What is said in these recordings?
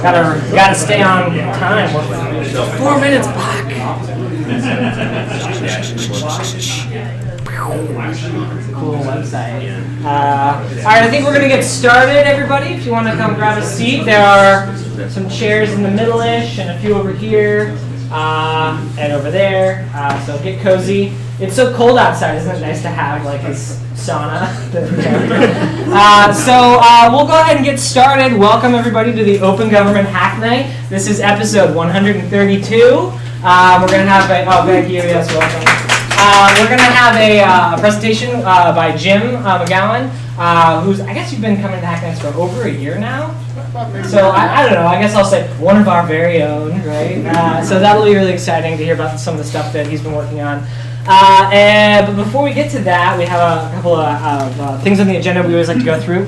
Gotta stay on time. We're 4 minutes back. Cool website. All right, I think we're gonna get started, everybody. If you want to come grab a seat, there are some chairs in the middle-ish and a few over here and over there. So get cozy. It's so cold outside, isn't it nice to have like this sauna? So we'll go ahead and get started. Welcome everybody to the Open Government Hack Night. This is episode 132. We're gonna have thank you, yes, welcome. We're gonna have a presentation by Jim McGowan, who's, I guess you've been coming to Hack Nights for over a year now. So I don't know, I guess I'll say one of our very own, right? So that'll be really exciting to hear about some of the stuff that he's been working on. But before we get to that, we have a couple of things on the agenda we always like to go through.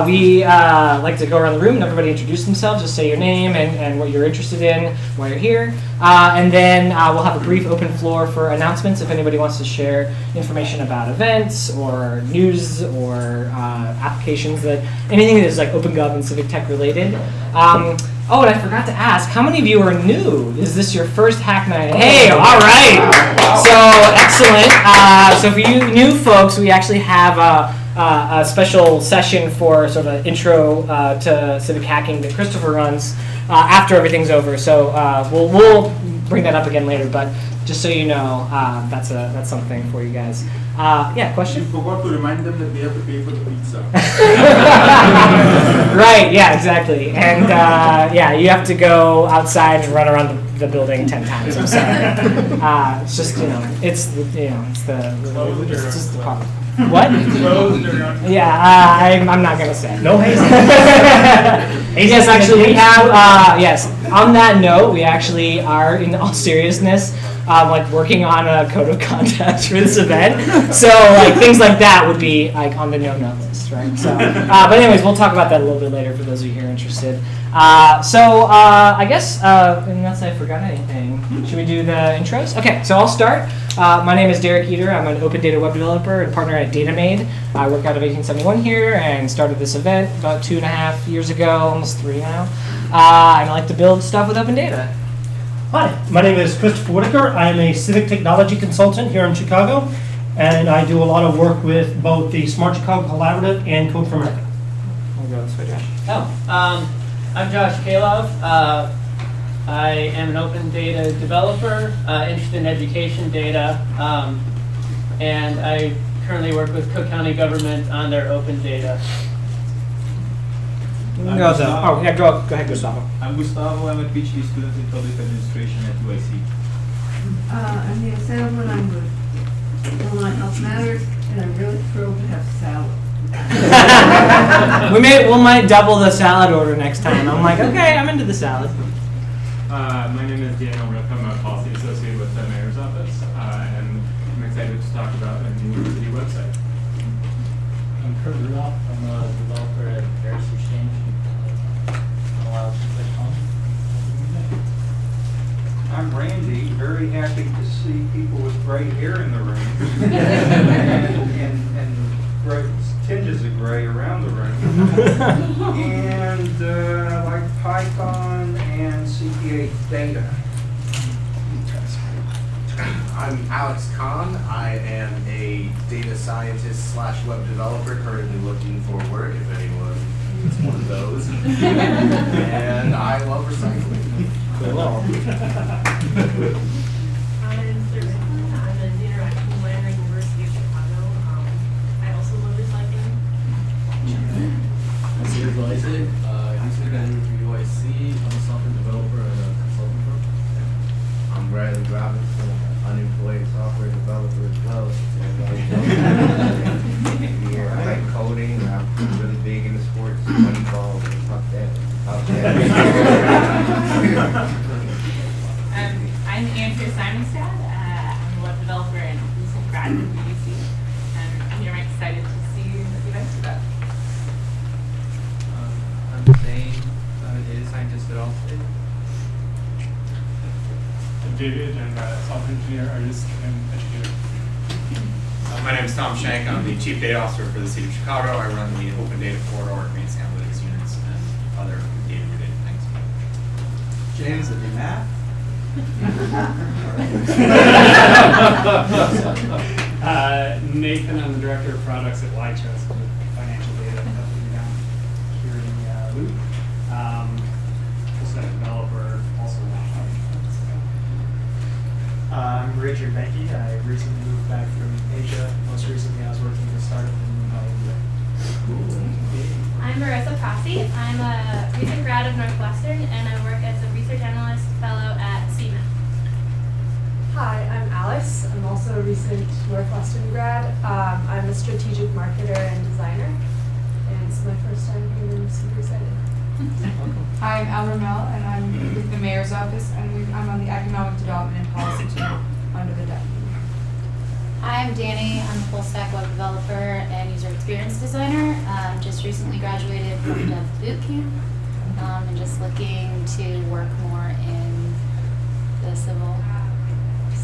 We like to go around the room and everybody introduce themselves, just say your name and what you're interested in, why you're here. And then we'll have a brief open floor for announcements if anybody wants to share information about events or news or applications, anything that is like open gov and civic tech related. Oh, and I forgot to ask, how many of you are new? Is this your first Hack Night? Hey, all right. So, excellent. So for you new folks, we actually have a special session for sort of intro to civic hacking that Christopher runs after everything's over. So we'll bring that up again later, but just so you know, that's something for you guys. Yeah, question? You forgot to remind them that they have to pay for the pizza. Right, yeah, exactly. And yeah, you have to go outside and run around the building 10 times. I'm sorry. It's just, it's just the problem. What? Yeah, I'm not going to say. No haste. Yes, actually, we have, yes, on that note, we actually are, in all seriousness, like working on a code of conduct for this event. So like things like that would be like on the no-no list, right? So, but anyways, we'll talk about that a little bit later for those of you who are interested. So I guess, unless I forgot anything, should we do the intros? Okay, so I'll start. My name is Derek Eater. I'm an open data web developer and partner at DataMade. I work out of 1871 here and started this event about 2.5 years ago, almost 3 now. And I like to build stuff with open data. Hi, my name is Christopher Whitaker. I'm a civic technology consultant here in Chicago, and I do a lot of work with both the Smart Chicago Collaborative and Code for America. I'll go this way, Josh. I'm Josh Kalov. I am an open data developer, interested in education data, and I currently work with Cook County government on their open data. Go ahead, Gustavo. I'm Gustavo. I'm a PhD student in public administration at UIC. I'm Neil Salmon. I'm with Online Health Matters, and I'm really thrilled to have salad. we might double the salad order next time. I'm like, okay, I'm into the salad. My name is Daniel Rick. I'm a policy associate with the mayor's office, and I'm excited to talk about a new city website. I'm Kurt Rudolph. I'm a developer at Paris Exchange. I'm Randy, very happy to see people with gray hair in the room and gray, tinges of gray around the room. And I like Python and CPA data. I'm Alex Kahn. I am a data scientist / web developer currently looking for work if anyone needs one of those. And I love recycling. Cool. My name is Sarah. I'm an interaction designer at the University of Chicago. I also love recycling. I'm Steve Isaac. I used to get into UIC. I'm a software developer at a consulting firm. I'm Bradley Robinson, unemployed software developer as well. Yeah, I like coding. I'm really big into sports, Moneyball, fuck that. I'm Andrea Simonstad. I'm a web developer and recent graduate from UC. And I'm here excited to see what the event's about. I'm Zane. I'm a data scientist at Allstate. I'm David. I'm a software engineer, artist, and educator. My name is Tom Shank. I'm the Chief Data Officer for the City of Chicago. I run the Open Data Corridor, Advanced Analytics Units, and other data-related things. James with the math. Nathan, I'm the Director of Products at Lytrust with financial data company down here in the loop. Full stack developer, also I'm Richard Benke. I recently moved back from Asia. Most recently, I was working at a startup in Hollywood. I'm Marissa Prossi. I'm a recent grad of Northwestern, and I work as a research analyst fellow at CMAP. Hi, I'm Alice. I'm also a recent Northwestern grad. I'm a strategic marketer and designer, and it's my first time here and I'm super excited. Hi, I'm Al Ramel, and I'm with the Mayor's Office, and I'm on the Economic Development and Policy team under the deputy. Hi, I'm Danny. I'm a full stack web developer and user experience designer. Just recently graduated from Dev Bootcamp and just looking to work more in the civil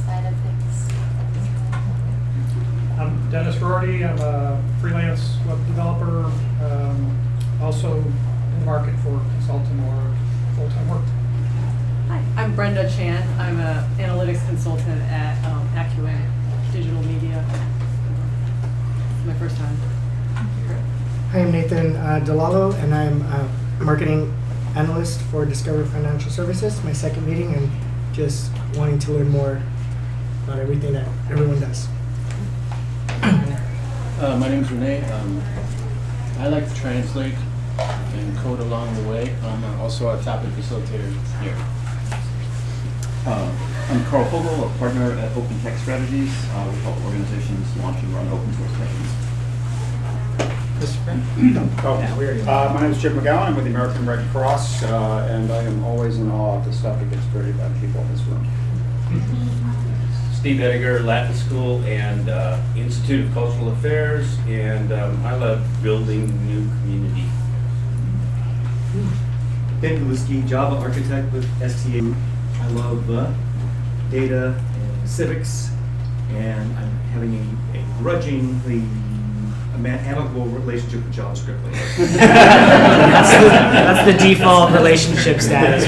side of things. I'm Dennis Rorty. I'm a freelance web developer, also in the market for consulting or full-time work. Hi, I'm Brenda Chan. I'm an analytics consultant at Acuant Digital Media. It's my first time. Hi, I'm Nathan Delalo, and I'm a marketing analyst for Discover Financial Services. My second meeting, and just wanting to learn more about everything that everyone does. My name is Renee. I like to translate and code along the way. I'm also a topic facilitator here. I'm Carl Fogel, a partner at Open Tech Strategies. We help organizations launch and run open source techniques. My name is Jim McGowan. I'm with the American Red Cross, and I am always in awe of the stuff that gets created by the people in this room. Steve Edgar, Latin School and Institute of Cultural Affairs, and I love building new community. Ben Gluski, Java architect with STA. I love data and civics, and I'm having a grudgingly amicable relationship with JavaScript lately. That's the default relationship status.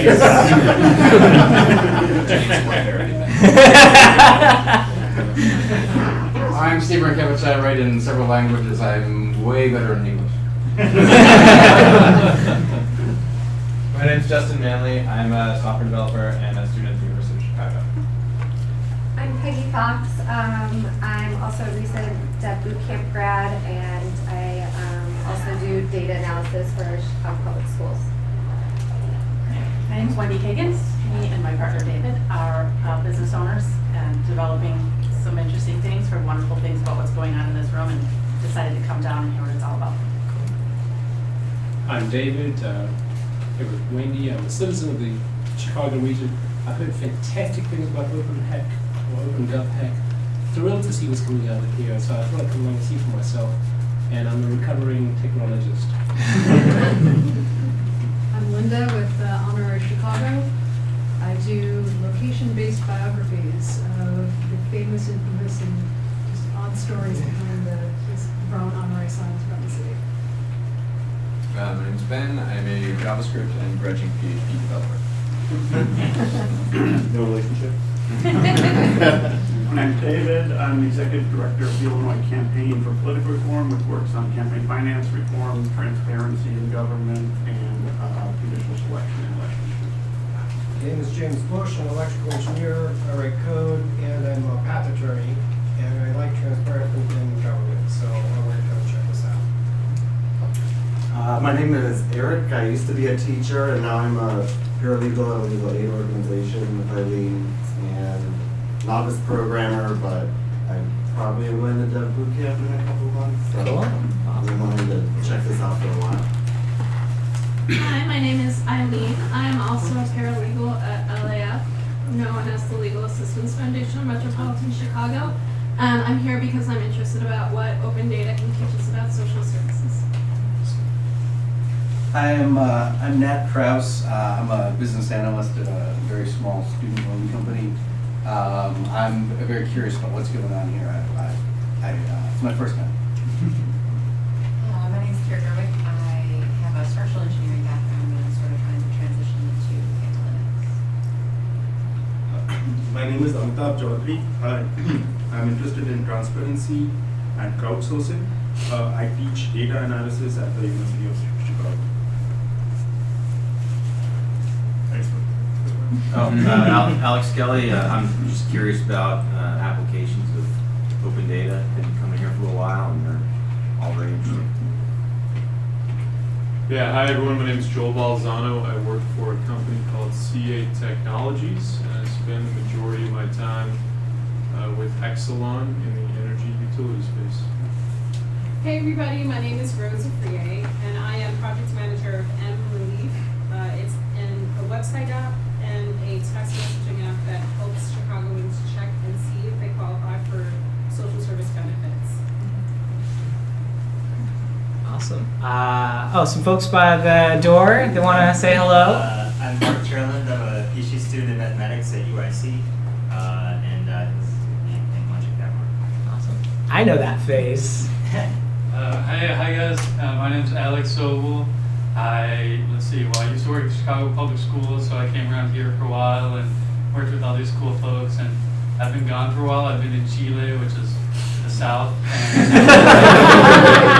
I'm Steve Rankiewicz. I write in several languages. I'm way better in English. My name's Justin Manley. I'm a software developer and a student at the University of Chicago. I'm Peggy Fox. I'm also a recent Dev Bootcamp grad, and I also do data analysis for Chicago Public Schools. My name's Wendy Higgins. Me and my partner David are business owners and developing some interesting things, heard wonderful things about what's going on in this room, and decided to come down and hear what it's all about. I'm David, here with Wendy. I'm a citizen of the Chicago region. I've heard fantastic things about OpenHeck or OpenGovHeck. Thrilled to see what's coming out of here, so I thought I'd come along and see for myself. And I'm a recovering technologist. I'm Linda with Honorary Chicago. I do location-based biographies of the famous, infamous, and just odd stories behind this Brown honorary signs around the city. My name's Ben. I'm a JavaScript and grudging PHP developer. No relationship. My name's David. I'm the Executive Director of the Illinois Campaign for Political Reform, which works on campaign finance reform, transparency in government, and judicial selection and elections. My name is James Bush. I'm an electrical engineer. I write code, and I'm a patent attorney, and I like transparency in government, so I wanted to come check this out. My name is Eric. I used to be a teacher, and now I'm a paralegal at a legal aid organization with Eileen, and novice programmer, but I probably am going to Dev Bootcamp in a couple months, so I've been wanting to check this out for a while. Hi, my name is Eileen. I am also a paralegal at LAF, known as the Legal Assistance Foundation of Metropolitan Chicago. I'm here because I'm interested about what open data can teach us about social services. I'm Nat Kraus. I'm a business analyst at a very small student loan company. I'm very curious about what's going on here. It's my first time. My name is Kira Gerwick. I have a structural engineering background and I'm sort of trying to transition into analytics. My name is Amitabh Chaudhary. I'm interested in transparency and crowdsourcing. I teach data analysis at the University of Chicago. Alex Kelly. I'm just curious about applications of open data. Been coming here for a while, and they're all very interesting. Yeah, hi everyone. My name is Joel Balzano. I work for a company called CA Technologies, and I spend the majority of my time with Exelon in the energy utility space. Hey everybody, my name is Rosa Frier, and I am project manager of M-Relief. It's a website app and a text messaging app that helps Chicagoans check and see if they qualify for social service benefits. Awesome. Some folks by the door, they want to say hello. I'm Mark Cherland. I'm a PhD student in mathematics at UIC, and want to check that one. Awesome. I know that face. Hi guys. My name's Alex Sobel. I used to work at Chicago Public Schools, so I came around here for a while and worked with all these cool folks. And I've been gone for a while. I've been in Chile, which is the south. And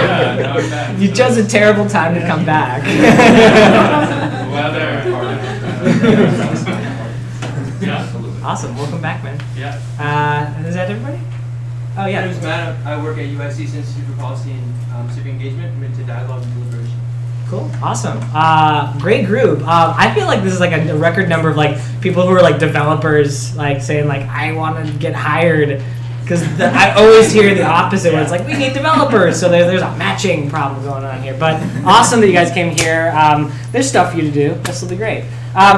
yeah, now I'm back. You chose a terrible time to come back. Weather. Yeah. Awesome. Welcome back, man. Yeah. Is that everybody? Oh yeah. My name is Matt. I work at UIC's Institute for Policy and Civic Engagement, committed to dialogue and deliberation. Cool. Awesome. Great group. I feel like this is like a record number of like people who are like developers like saying like I want to get hired because I always hear the opposite where it's like we need developers. So there's a matching problem going on here. But awesome that you guys came here. There's stuff for you to do. This will be great.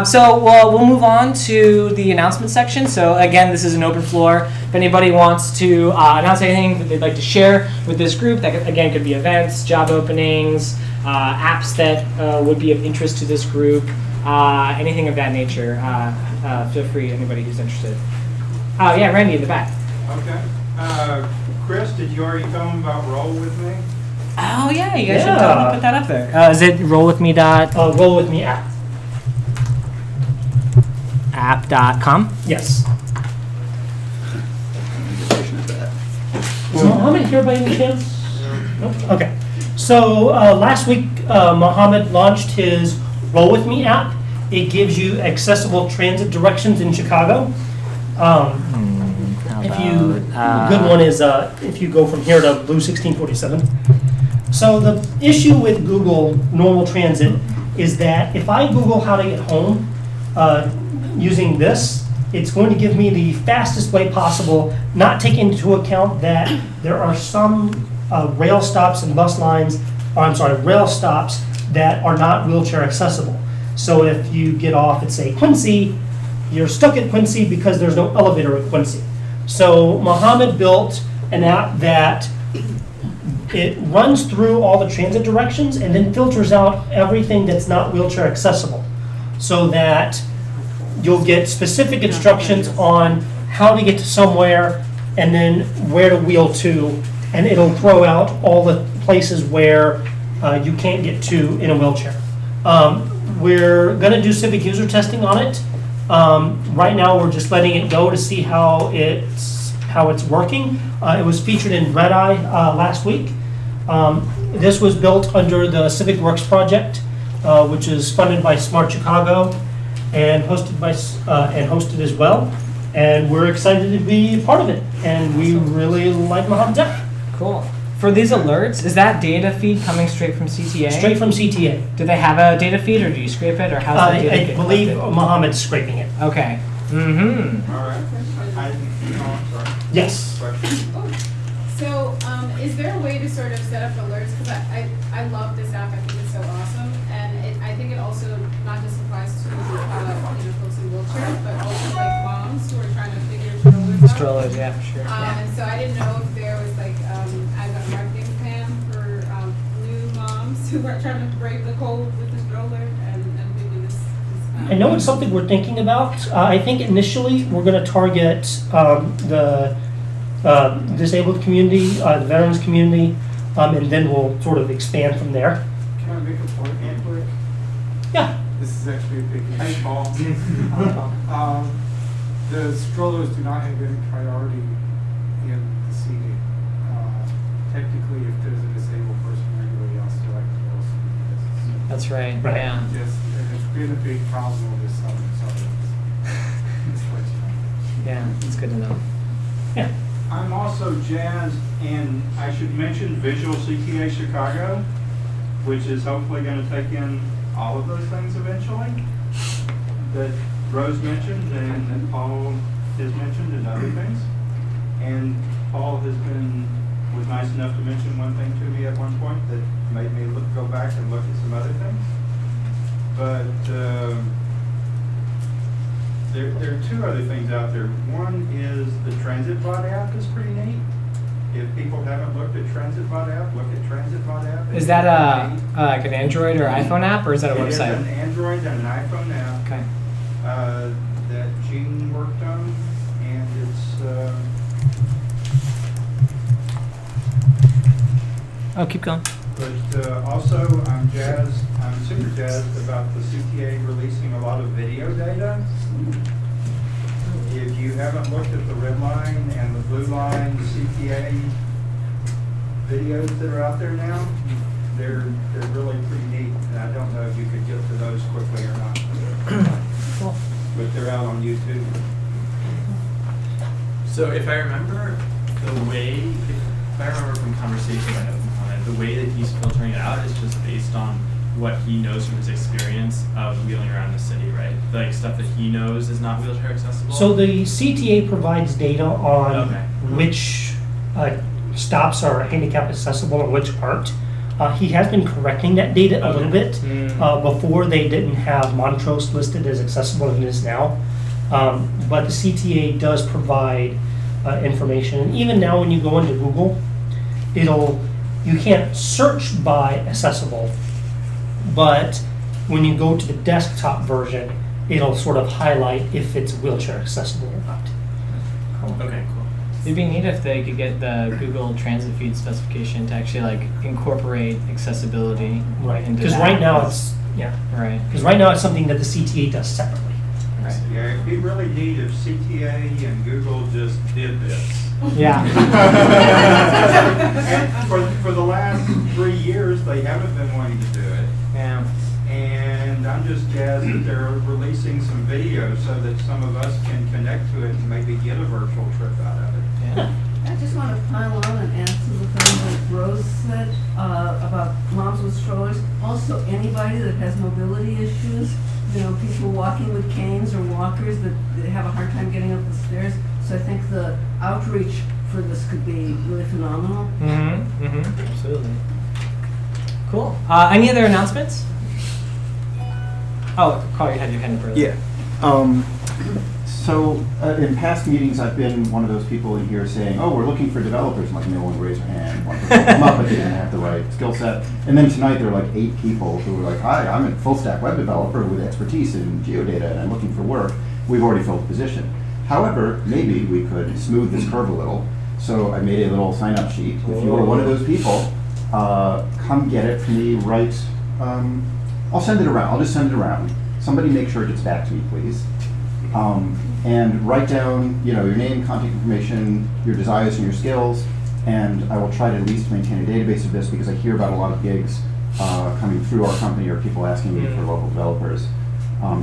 So we'll move on to the announcement section. So again, this is an open floor. If anybody wants to announce anything that they'd like to share with this group, that again could be events, job openings, apps that would be of interest to this group, anything of that nature. Feel free, anybody who's interested. Oh yeah, Randy in the back. Okay. Chris, did you already tell them about Roll With Me? Oh yeah, you guys should totally put that up there. Is it rollwithme rollwithme app. App.com? Yes. Is Mohammed here by any chance? Nope. Okay. So last week, Mohammed launched his Roll With Me app. It gives you accessible transit directions in Chicago. The good one is if you go from here to Blue 1647. So the issue with Google Normal Transit is that if I Google how to get home using this, it's going to give me the fastest way possible, not taking into account that there are some rail stops and bus lines, rail stops that are not wheelchair accessible. So if you get off at, say, Quincy, you're stuck at Quincy because there's no elevator at Quincy. So Mohammed built an app that it runs through all the transit directions and then filters out everything that's not wheelchair accessible so that you'll get specific instructions on how to get to somewhere and then where to wheel to, and it'll throw out all the places where you can't get to in a wheelchair. We're going to do civic user testing on it. Right now we're just letting it go to see how it's working. It was featured in Red Eye last week. This was built under the Civic Works project, which is funded by Smart Chicago and hosted as well. And we're excited to be part of it. And we really like Mohammed's app. Cool. For these alerts, is that data feed coming straight from CTA? Straight from CTA. Do they have a data feed, or do you scrape it, or how's that data I get believe collected? Mohammed's scraping it. Okay. Mm-hmm. All right. Sorry. Yes. So, is there a way to sort of set up alerts? Because I love this app. I think it's so awesome, and I think it also not just applies to folks in wheelchairs, but also like moms who are trying to figure strollers out. Strollers, yeah, for sure. And so I didn't know if there was like a marketing plan for new moms who are trying to break the code with the stroller and maybe this. I know it's something we're thinking about. I think initially we're going to target the disabled community, the veterans community, and then we'll sort of expand from there. Can I make a point real quick? Yeah. This is actually a big call. The strollers do not have any priority in the seating. Technically, if there's a disabled person or anybody else, they're like the lowest on the list. That's right. Right. Yeah. And it's been a big problem over this summer, so just let you know. Yeah, it's good to know. Yeah. I'm also jazzed, and I should mention Visual CTA Chicago, which is hopefully going to take in all of those things eventually that Rose mentioned and that Paul has mentioned and other things. And Paul was nice enough to mention one thing to me at one point that made me go back and look at some other things. But there are two other things out there. One is the TransitBot app is pretty neat. If people haven't looked at TransitBot app, look at TransitBot app. Is that like an Android or iPhone app, or is that a website? It is an Android and an iPhone app. Okay. That Gene worked on, and it's. Oh, keep going. But also, I'm super jazzed about the CTA releasing a lot of video data. If you haven't looked at the red line and the blue line CTA videos that are out there now, they're really pretty neat. And I don't know if you could get to those quickly or not. Cool. But they're out on YouTube. So if I remember from conversations I had with Mohammed, the way that he's filtering it out is just based on what he knows from his experience of wheeling around the city, right? Like stuff that he knows is not wheelchair accessible. So the CTA provides data on which stops are handicap accessible and which aren't. He has been correcting that data a little bit. Before they didn't have Montrose listed as accessible as it is now. But the CTA does provide information. And even now when you go into Google, you can't search by accessible, but when you go to the desktop version, it'll sort of highlight if it's wheelchair accessible or not. Okay, cool. It'd be neat if they could get the Google Transit Feed specification to actually like incorporate accessibility. Right. into Because that. right now it's Right. Because right now it's something that the CTA does separately. Right. Yeah, it'd be really neat if CTA and Google just did this. Yeah. And for the last 3 years, they haven't been wanting to do it. Yeah. And I'm just jazzed that they're releasing some videos so that some of us can connect to it and maybe get a virtual trip out of it. Yeah. I just want to pile on and add to the thing that Rose said about moms with strollers. Also, anybody that has mobility issues, people walking with canes or walkers that have a hard time getting up the stairs. So I think the outreach for this could be really phenomenal. Absolutely. Cool. Any other announcements? Oh, Carl, you had your hand up earlier. Yeah. So in past meetings, I've been one of those people in here saying, "Oh, we're looking for developers." I'm like, no one raised their hand. One person come up, but they didn't have the right skill set. And then tonight, there were like 8 people who were like, "Hi, I'm a full-stack web developer with expertise in geodata, and I'm looking for work." We've already filled the position. However, maybe we could smooth this curve a little. So I made a little sign-up sheet. If you are one of those people, come get it for me. I'll send it around. I'll just send it around. Somebody make sure it gets back to me, please. And write down, your name, contact information, your desires and your skills, and I will try to at least maintain a database of this because I hear about a lot of gigs coming through our company or people asking me for local developers.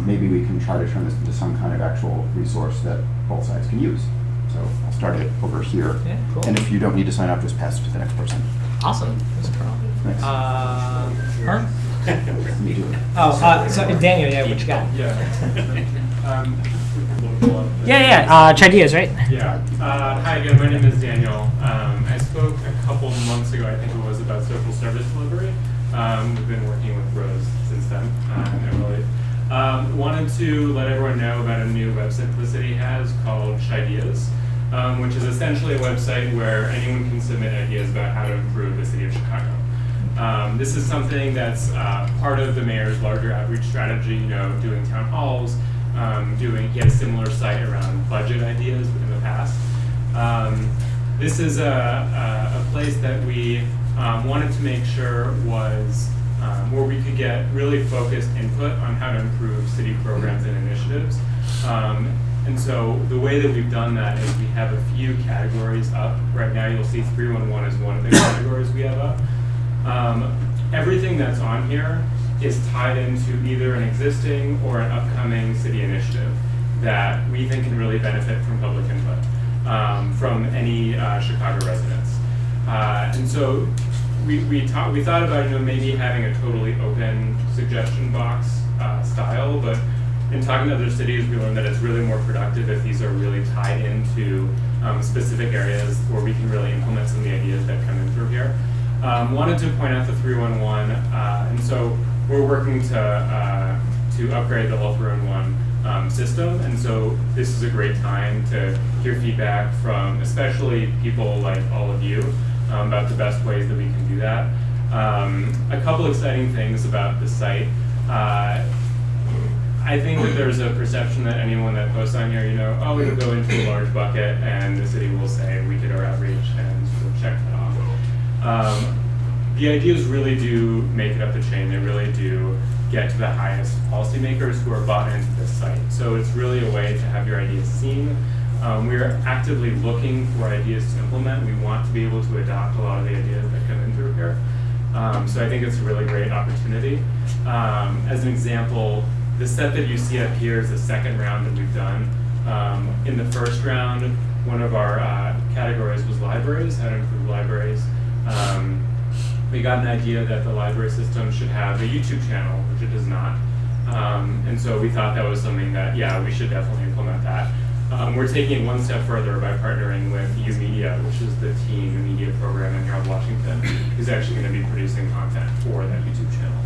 Maybe we can try to turn this into some kind of actual resource that both sides can use. So I'll start it over here. Yeah, cool. And if you don't need to sign up, just pass it to the next person. Awesome. That's a problem. Thanks. Huh? Me too. So Daniel, what you got? Yeah. Chideas, right? Yeah. Hi again, my name is Daniel. I spoke a couple months ago, I think it was, about social service delivery. We've been working with Rose since then. Wanted to let everyone know about a new website the city has called Chideas, which is essentially a website where anyone can submit ideas about how to improve the city of Chicago. This is something that's part of the mayor's larger outreach strategy, doing town halls, he had a similar site around budget ideas in the past. This is a place that we wanted to make sure was where we could get really focused input on how to improve city programs and initiatives. And so the way that we've done that is we have a few categories up. Right now you'll see 311 is one of the categories we have up. Everything that's on here is tied into either an existing or an upcoming city initiative that we think can really benefit from public input from any Chicago residents. And so we thought about maybe having a totally open suggestion box style, but in talking to other cities, we learned that it's really more productive if these are really tied into specific areas where we can really implement some of the ideas that come in through here. Wanted to point out the 311, and so we're working to upgrade the whole 311 system, and so this is a great time to hear feedback from especially people like all of you about the best ways that we can do that. A couple exciting things about the site. I think that there's a perception that anyone that posts on here, oh, it'll go into a large bucket and the city will say we did our outreach and sort of check that off. The ideas really do make it up the chain. They really do get to the highest policymakers who are bought into this site. So it's really a way to have your ideas seen. We're actively looking for ideas to implement. We want to be able to adopt a lot of the ideas that come in through here. So I think it's a really great opportunity. As an example, the set that you see up here is the second round that we've done. In the first round, one of our categories was libraries, how to improve libraries. We got an idea that the library system should have a YouTube channel, which it does not. And so we thought that was something that, yeah, we should definitely implement that. We're taking it one step further by partnering with U-Media, which is the teen media program in Harold, Washington, who's actually going to be producing content for that YouTube channel.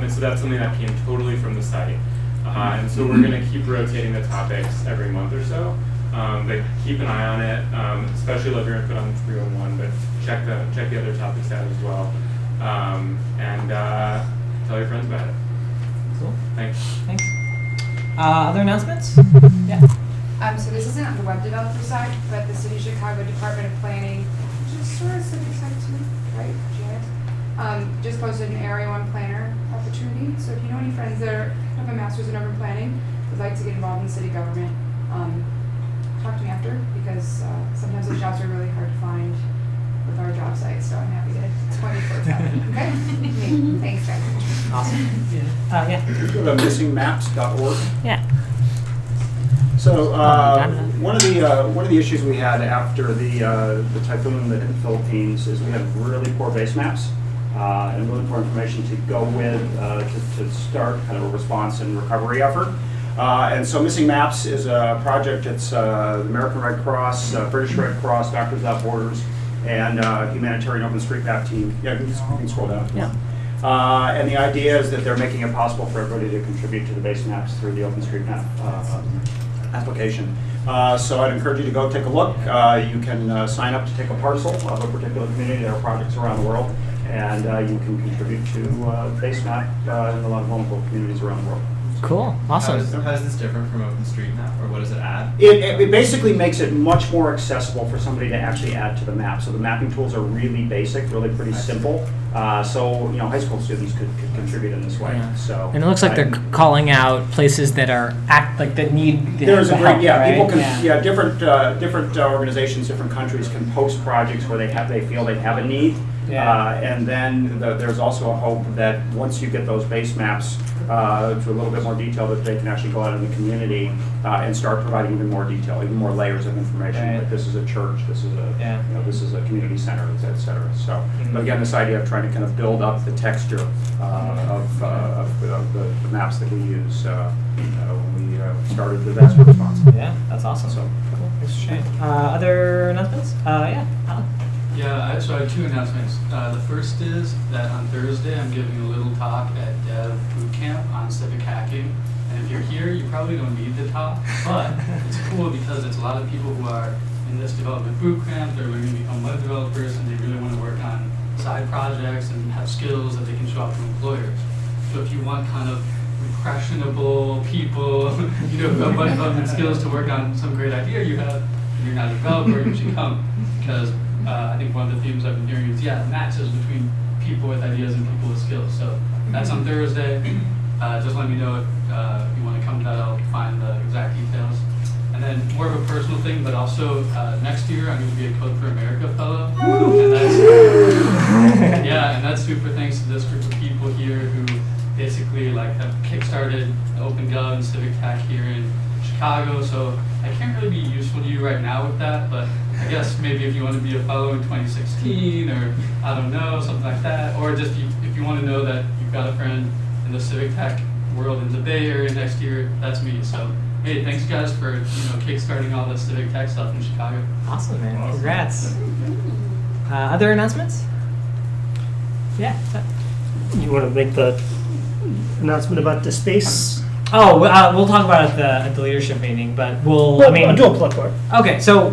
And so that's something that came totally from the site. And so we're going to keep rotating the topics every month or so. But keep an eye on it, especially love your input on 301, but check the other topics out as well. And tell your friends about it. Cool. Thanks. Thanks. Other announcements? Yeah. So this isn't on the web developer side, but the City of Chicago Department of Planning, which is sort of civic side too, right, Janet? Just posted an Area 1 planner opportunity. So if you know any friends that have a master's in urban planning, would like to get involved in city government, talk to me after, because sometimes those jobs are really hard to find with our job site, so I'm happy to point you towards that. Okay? Thanks, guys. Awesome. Yeah. Go to missingmaps.org. Yeah. So one of the issues we had after the typhoon that hit the Philippines is we had really poor base maps and really poor information to go with to start kind of a response and recovery effort. And so Missing Maps is a project. It's the American Red Cross, British Red Cross, Doctors Without Borders, and Humanitarian OpenStreetMap team. Yeah, you can scroll down. Yeah. And the idea is that they're making it possible for everybody to contribute to the base maps through the OpenStreetMap application. So I'd encourage you to go take a look. You can sign up to take a parcel of a particular community. There are projects around the world, and you can contribute to base map in a lot of vulnerable communities around the world. Cool. Awesome. How is this different from OpenStreetMap, or what does it add? It basically makes it much more accessible for somebody to actually add to the map. So the mapping tools are really basic, really pretty simple. So high school students could contribute in this way. Yeah. So and it looks like they're calling out places that are that need there's the a great help, right? people can different organizations, different countries can post projects where they feel they have a need. Yeah. And then there's also a hope that once you get those base maps to a little bit more detail, that they can actually go out in the community and start providing even more detail, even more layers of information. Right. Like this is a church, this is a this is a community center, et cetera. So, but again, this idea of trying to kind of build up the texture of the maps that we use when we started the disaster response. Yeah, that's awesome. So, cool. Thanks for sharing. Other announcements? Yeah. Alan. Yeah, so I have two announcements. The first is that on Thursday I'm giving a little talk at Dev Boot Camp on civic hacking. And if you're here, you probably don't need the talk, but it's cool because it's a lot of people who are in this development boot camp. They're learning to become web developers, and they really want to work on side projects and have skills that they can show off to employers. So if you want kind of impressionable people, who have web development skills to work on some great idea you have, and you're not a developer, you should come, because I think one of the themes I've been hearing is, matches between people with ideas and people with skills. So that's on Thursday. Just let me know if you want to come to that. I'll find the exact details. more of a personal thing, but also next year I'm going to be a Code for America fellow. And that's, yeah, and that's super thanks to this group of people here who basically like have kickstarted OpenGov and Civic Tech here in Chicago. So I can't really be useful to you right now with that, but I guess maybe if you want to be a fellow in 2016 or I don't know, something like that, or just if you want to know that you've got a friend in the Civic Tech world in the Bay Area next year, that's me. So hey, thanks guys for kickstarting all the Civic Tech stuff in Chicago. Awesome, man. Congrats. Other announcements? Yeah. You want to make the announcement about the space? Oh, we'll talk about it at the leadership meeting, but we'll. I'll do a plug for it. Okay, so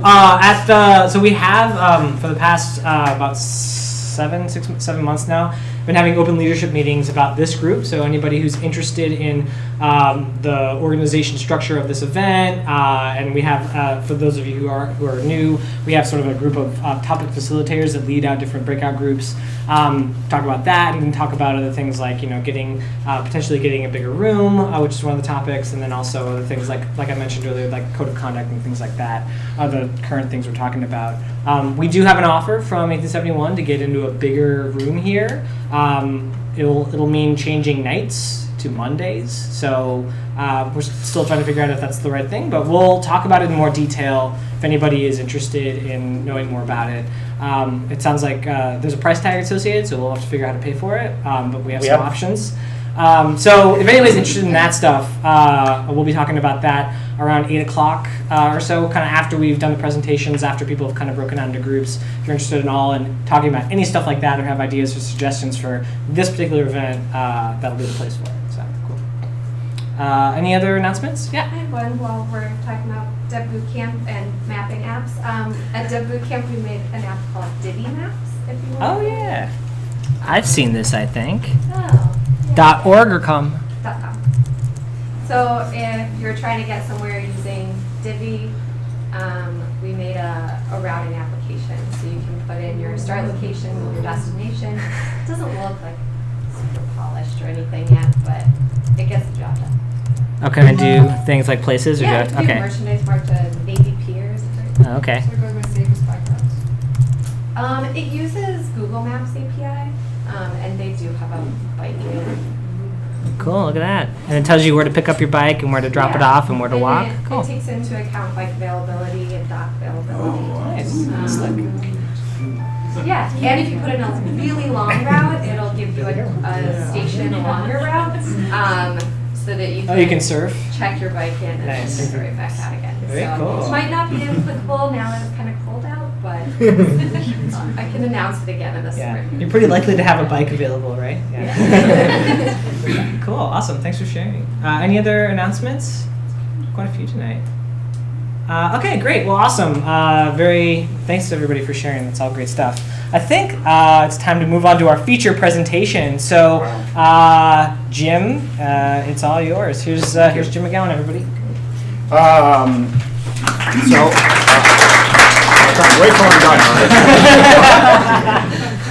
so we have for the past about 7 months now been having open leadership meetings about this group. So anybody who's interested in the organization structure of this event, and we have for those of you who are new, we have sort of a group of topic facilitators that lead out different breakout groups. Talk about that, and talk about other things like getting potentially getting a bigger room, which is one of the topics, and then also other things like I mentioned earlier, like code of conduct and things like that are the current things we're talking about. We do have an offer from 1871 to get into a bigger room here. It'll mean changing nights to Mondays, so we're still trying to figure out if that's the right thing, but we'll talk about it in more detail if anybody is interested in knowing more about it. It sounds like there's a price tag associated, so we'll have to figure out how to pay for it, but we have some options. So if anybody's interested in that stuff, we'll be talking about that around 8 o'clock or so, kind of after we've done the presentations, after people have kind of broken out into groups. If you're interested in all and talking about any stuff like that or have ideas or suggestions for this particular event, that'll be the place for it. So cool. Any other announcements? Yeah. I have one while we're talking about Dev Bootcamp and mapping apps. At Dev Bootcamp, we made an app called Divi Maps. If you want. Oh yeah, I've seen this. I think. Oh. Yeah. .org or .com. .com. So if you're trying to get somewhere using Divi, we made a routing application. So you can put in your start location and your destination. It doesn't look like super polished or anything yet, but it gets the job done. Oh, can I do things like places? Or Yeah, do you I, can do okay. merchandise marked to Navy Piers. Oh, okay. So it goes with safest bike routes. It uses Google Maps API, and they do have a bike lane. Cool, look at that. And it tells you where to pick up your bike and where to drop it off and where to walk. Cool. It takes into account bike availability and dock availability. Nice. Yeah, and if you put in a really long route, it'll give you a station along your route, so that you can surf, check your bike in, and Nice. then surf right back out again. Very So cool. it might not be applicable now that it's kind of cold out, but I can announce it again in the spring. You're pretty likely to have a bike available, right? Yeah. Cool, awesome. Thanks for sharing. Any other announcements? Quite a few tonight. Okay, great. Well, awesome. Thanks to everybody for sharing. That's all great stuff. I think it's time to move on to our feature presentation. So, Jim, it's all yours. Here's Jim McGowan, everybody. Wait till I'm done, all right?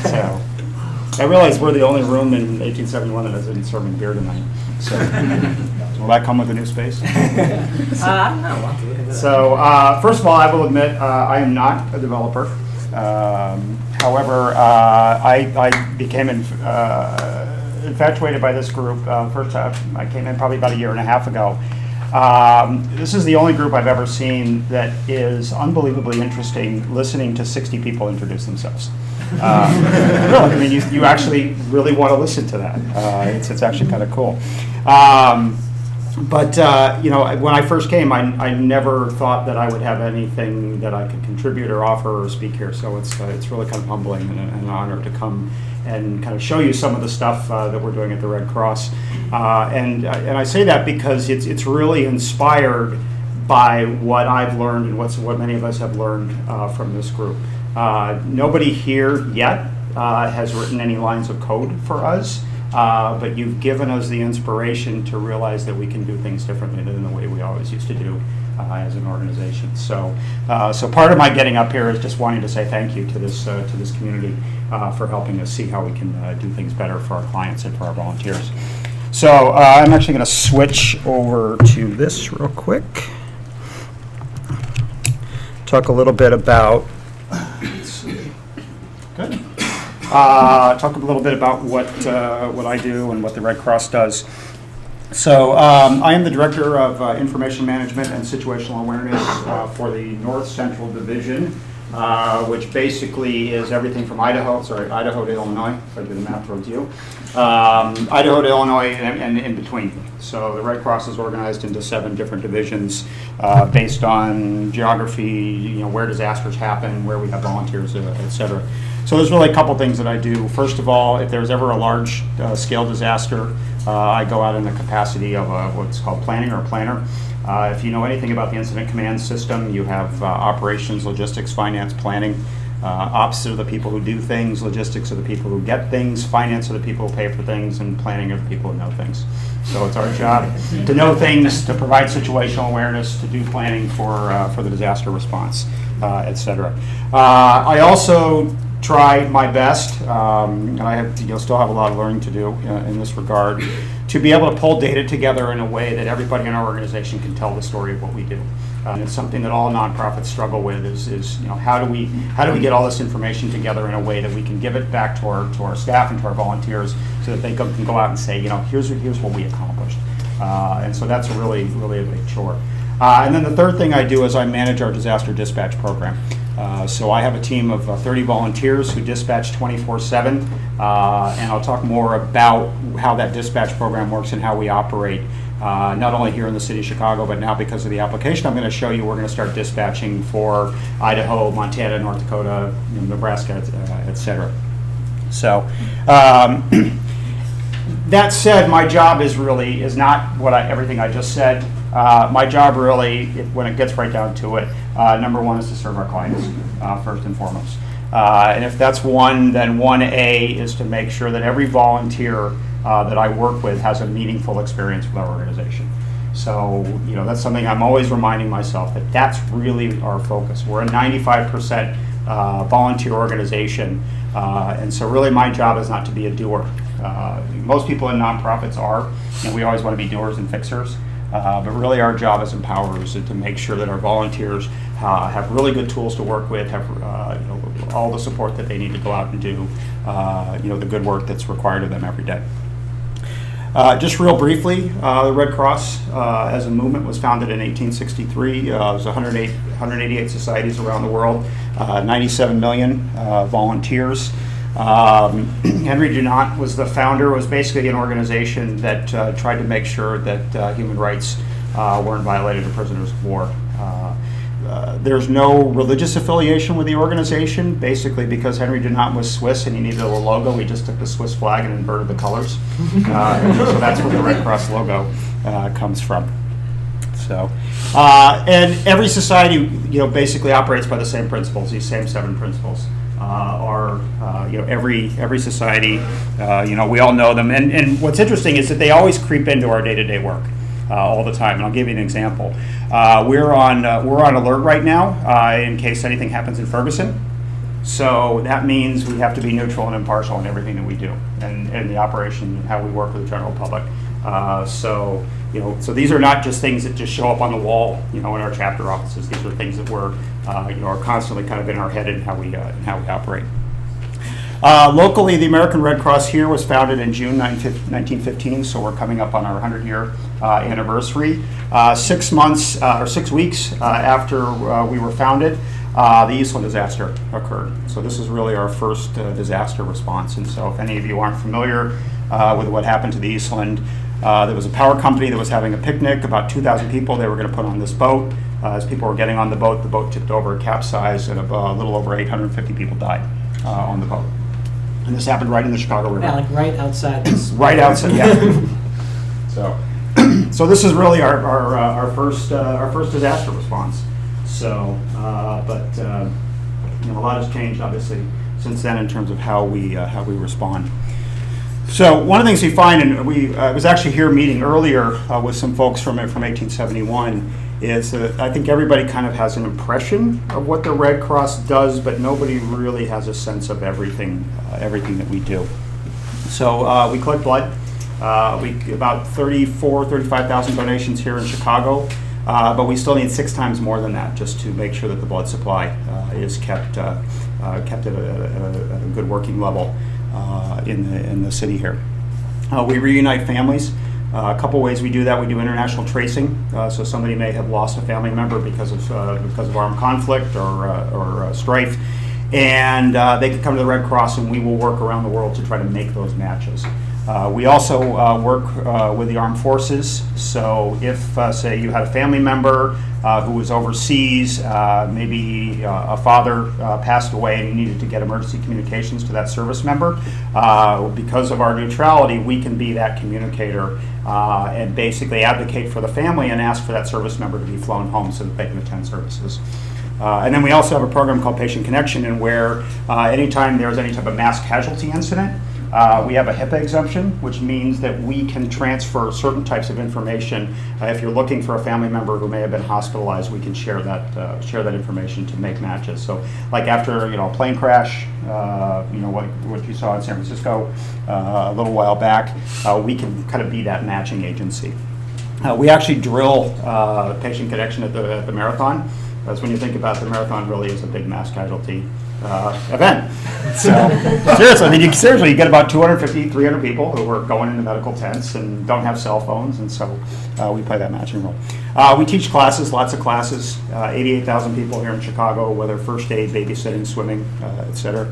So, I realize we're the only room in 1871 that isn't serving beer tonight. So, will that come with a new space? I don't know. We'll have to look into that. So, first of all, I will admit I am not a developer. However, I became infatuated by this group. First, I came in probably about a year and a half ago. This is the only group I've ever seen that is unbelievably interesting listening to 60 people introduce themselves. Really, I mean, you actually really want to listen to that. It's actually kind of cool. But when I first came, I never thought that I would have anything that I could contribute or offer or speak here. So it's really kind of humbling and an honor to come and kind of show you some of the stuff that we're doing at the Red Cross. And I say that because it's really inspired by what I've learned and what many of us have learned from this group. Nobody here yet has written any lines of code for us. But you've given us the inspiration to realize that we can do things differently than the way we always used to do as an organization. So part of my getting up here is just wanting to say thank you to this community for helping us see how we can do things better for our clients and for our volunteers. So I'm actually going to switch over to this real quick. talk a little bit about, talk a little bit about what I do and what the Red Cross does. So I am the Director of Information Management and Situational Awareness for the North Central Division, which basically is everything from Idaho to Illinois, if I do the map towards you, Idaho to Illinois and in between. So the Red Cross is organized into 7 different divisions based on geography, where disasters happen, where we have volunteers, et cetera. So there's really a couple things that I do. First of all, if there's ever a large scale disaster, I go out in the capacity of what's called planning or planner. If you know anything about the incident command system, you have operations, logistics, finance, planning. Ops are the people who do things, logistics are the people who get things, finance are the people who pay for things, and planning are the people who know things. So it's our job to know things, to provide situational awareness, to do planning for the disaster response, et cetera. I also try my best, and I still have a lot of learning to do in this regard, to be able to pull data together in a way that everybody in our organization can tell the story of what we do. And it's something that all nonprofits struggle with is how do we get all this information together in a way that we can give it back to our staff and to our volunteers so that they can go out and say, here's what we accomplished. And so that's really a big chore. And then the third thing I do is I manage our disaster dispatch program. So I have a team of 30 volunteers who dispatch 24/7, and I'll talk more about how that dispatch program works and how we operate, not only here in the city of Chicago, but now because of the application I'm going to show you, we're going to start dispatching for Idaho, Montana, North Dakota, Nebraska, et cetera. So that said, my job is not everything I just said. My job really, when it gets right down to it, number one is to serve our clients, first and foremost. And if that's one, then 1A is to make sure that every volunteer that I work with has a meaningful experience with our organization. So, that's something I'm always reminding myself that that's really our focus. We're a 95% volunteer organization, and so really my job is not to be a doer. Most people in nonprofits are, and we always want to be doers and fixers. But really our job as empowerers is to make sure that our volunteers have really good tools to work with, have all the support that they need to go out and do the good work that's required of them every day. Just real briefly, the Red Cross as a movement was founded in 1863. There's 188 societies around the world, 97 million volunteers. Henry Dunant was the founder. It was basically an organization that tried to make sure that human rights weren't violated to prisoners of war. There's no religious affiliation with the organization, basically because Henry Dunant was Swiss and he needed a logo. He just took the Swiss flag and inverted the colors. So that's where the Red Cross logo comes from. So, and every society, basically operates by the same principles, these same 7 principles. Every society, we all know them. And what's interesting is that they always creep into our day-to-day work all the time. And I'll give you an example. We're on alert right now in case anything happens in Ferguson. So that means we have to be neutral and impartial in everything that we do and the operation and how we work with the general public. So these are not just things that just show up on the wall, in our chapter offices. These are things that we're, are constantly kind of in our head and how we operate. Locally, the American Red Cross here was founded in June 1915, so we're coming up on our 100-year anniversary. 6 months or 6 weeks after we were founded, the Eastland disaster occurred. So this is really our first disaster response. And so if any of you aren't familiar with what happened to the Eastland, there was a power company that was having a picnic, about 2,000 people they were going to put on this boat. As people were getting on the boat tipped over, capsized, and a little over 850 people died on the boat. And this happened right in the Chicago River. Yeah, like right outside this. Right outside, yeah. So this is really our first disaster response. So, but a lot has changed obviously since then in terms of how we respond. So one of the things we find, and I was actually here meeting earlier with some folks from 1871, is that I think everybody kind of has an impression of what the Red Cross does, but nobody really has a sense of everything that we do. So we collect blood. About 35,000 donations here in Chicago. But we still need 6 times more than that just to make sure that the blood supply is kept at a good working level in the city here. We reunite families. A couple ways we do that. We do international tracing. So somebody may have lost a family member because of armed conflict or strife, and they can come to the Red Cross, and we will work around the world to try to make those matches. We also work with the armed forces. So if, say, you had a family member who was overseas, maybe a father passed away and you needed to get emergency communications to that service member, because of our neutrality, we can be that communicator and basically advocate for the family and ask for that service member to be flown home so that they can attend services. And then we also have a program called Patient Connection, and where anytime there's any type of mass casualty incident, we have a HIPAA exemption, which means that we can transfer certain types of information. If you're looking for a family member who may have been hospitalized, we can share that information to make matches. So, like after a plane crash, what you saw in San Francisco a little while back, we can kind of be that matching agency. We actually drill Patient Connection at the marathon. That's when you think about the marathon, really is a big mass casualty event. So seriously, you get about 250, 300 people who are going into medical tents and don't have cell phones, and so we play that matching role. We teach classes, lots of classes, 88,000 people here in Chicago, whether first aid, babysitting, swimming, etc.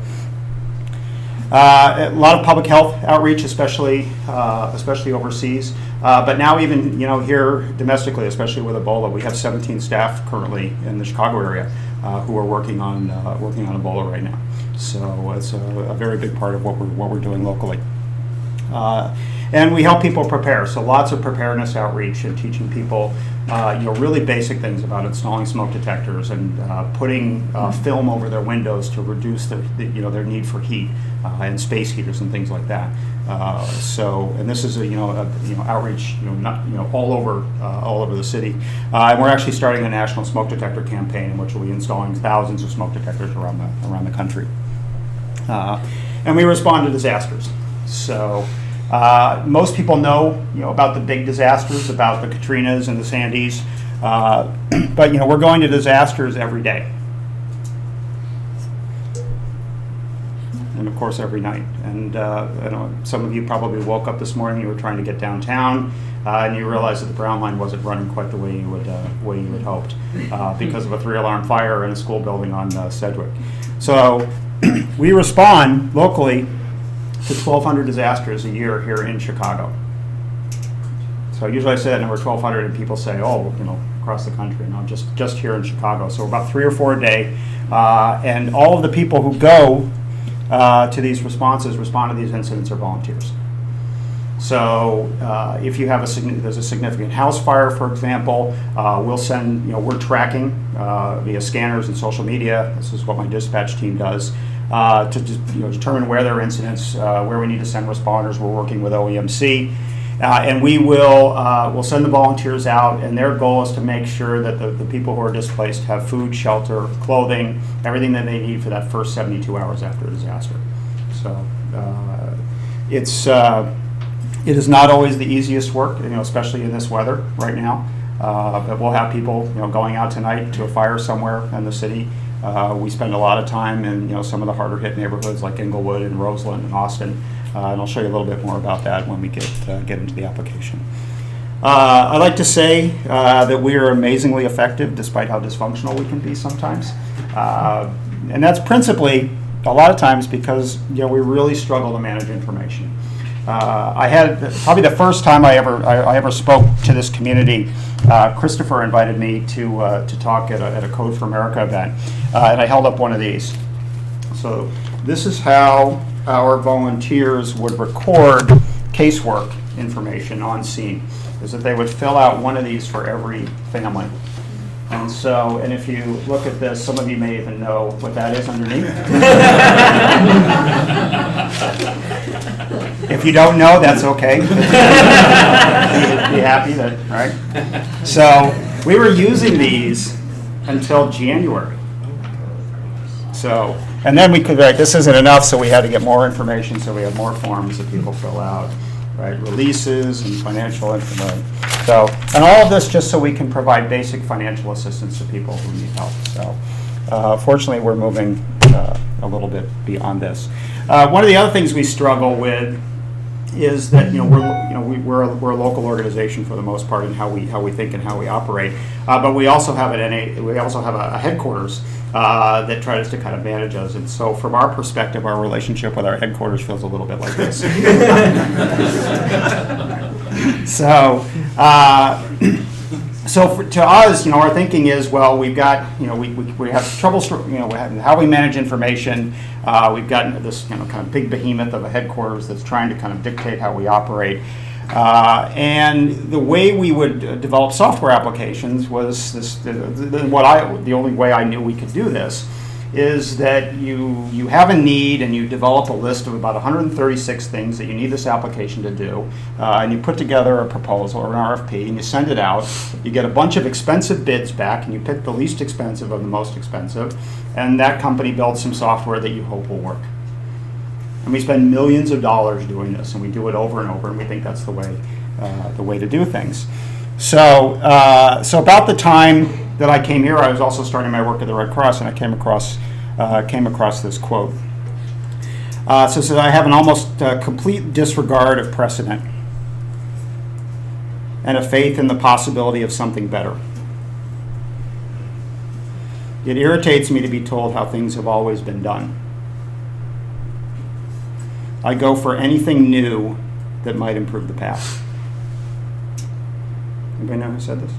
A lot of public health outreach, especially overseas. But now even here domestically, especially with Ebola, we have 17 staff currently in the Chicago area who are working on Ebola right now. So it's a very big part of what we're doing locally. And we help people prepare. So lots of preparedness outreach and teaching people really basic things about installing smoke detectors and putting film over their windows to reduce their need for heat and space heaters and things like that. And this is outreach all over the city. And we're actually starting a national smoke detector campaign in which we'll be installing thousands of smoke detectors around the country. And we respond to disasters. So most people know about the big disasters, about the Katrinas and the Sandys, but we're going to disasters every day, and of course every night. And I know some of you probably woke up this morning, you were trying to get downtown, and you realized that the Brown Line wasn't running quite the way you had hoped because of a 3-alarm fire in a school building on Sedgwick. So we respond locally to 1,200 disasters a year here in Chicago. So usually I say that number 1,200 and people say, across the country. No, just here in Chicago. So about 3 or 4 a day. And all of the people who go to these responses, respond to these incidents, are volunteers. So if you have there's a significant house fire, for example, we'll send, we're tracking via scanners and social media. This is what my dispatch team does. To determine where there are incidents, where we need to send responders. We're working with OEMC, and we'll send the volunteers out, and their goal is to make sure that the people who are displaced have food, shelter, clothing, everything that they need for that first 72 hours after a disaster. So it is not always the easiest work, especially in this weather right now. But we'll have people going out tonight to a fire somewhere in the city. We spend a lot of time in some of the harder hit neighborhoods like Inglewood and Roseland and Austin, and I'll show you a little bit more about that when we get into the application. I like to say that we are amazingly effective despite how dysfunctional we can be sometimes, and that's principally a lot of times because we really struggle to manage information. I had probably the first time I ever spoke to this community. Christopher invited me to talk at a Code for America event, and I held up one of these. So this is how our volunteers would record casework information on scene, is that they would fill out one of these for every family. And if you look at this, some of you may even know what that is underneath. If you don't know, that's okay. Be happy that, all right? So we were using these until January. So, and then we could, this isn't enough, so we had to get more information, so we had more forms that people fill out. right? Releases and financial information. So, and all of this just so we can provide basic financial assistance to people who need help. So, fortunately, we're moving a little bit beyond this. One of the other things we struggle with is that we're a local organization for the most part in how we think and how we operate, but we also have a headquarters that tries to kind of manage us. And so, from our perspective, our relationship with our headquarters feels a little bit like this. So to us, our thinking is, well, we've got, we have trouble, how we manage information. We've got this, kind of big behemoth of a headquarters that's trying to kind of dictate how we operate. And the way we would develop software applications was this. The only way I knew we could do this is that you have a need and you develop a list of about 136 things that you need this application to do, and you put together a proposal or an RFP and you send it out. You get a bunch of expensive bids back and you pick the least expensive of the most expensive, and that company builds some software that you hope will work. And we spend millions of dollars doing this, and we do it over and over, and we think that's the way to do things. So about the time that I came here, I was also starting my work at the Red Cross, and I came across this quote. So it says, I have an almost complete disregard of precedent and a faith in the possibility of something better. It irritates me to be told how things have always been done. I go for anything new that might improve the past. Anybody know who said this?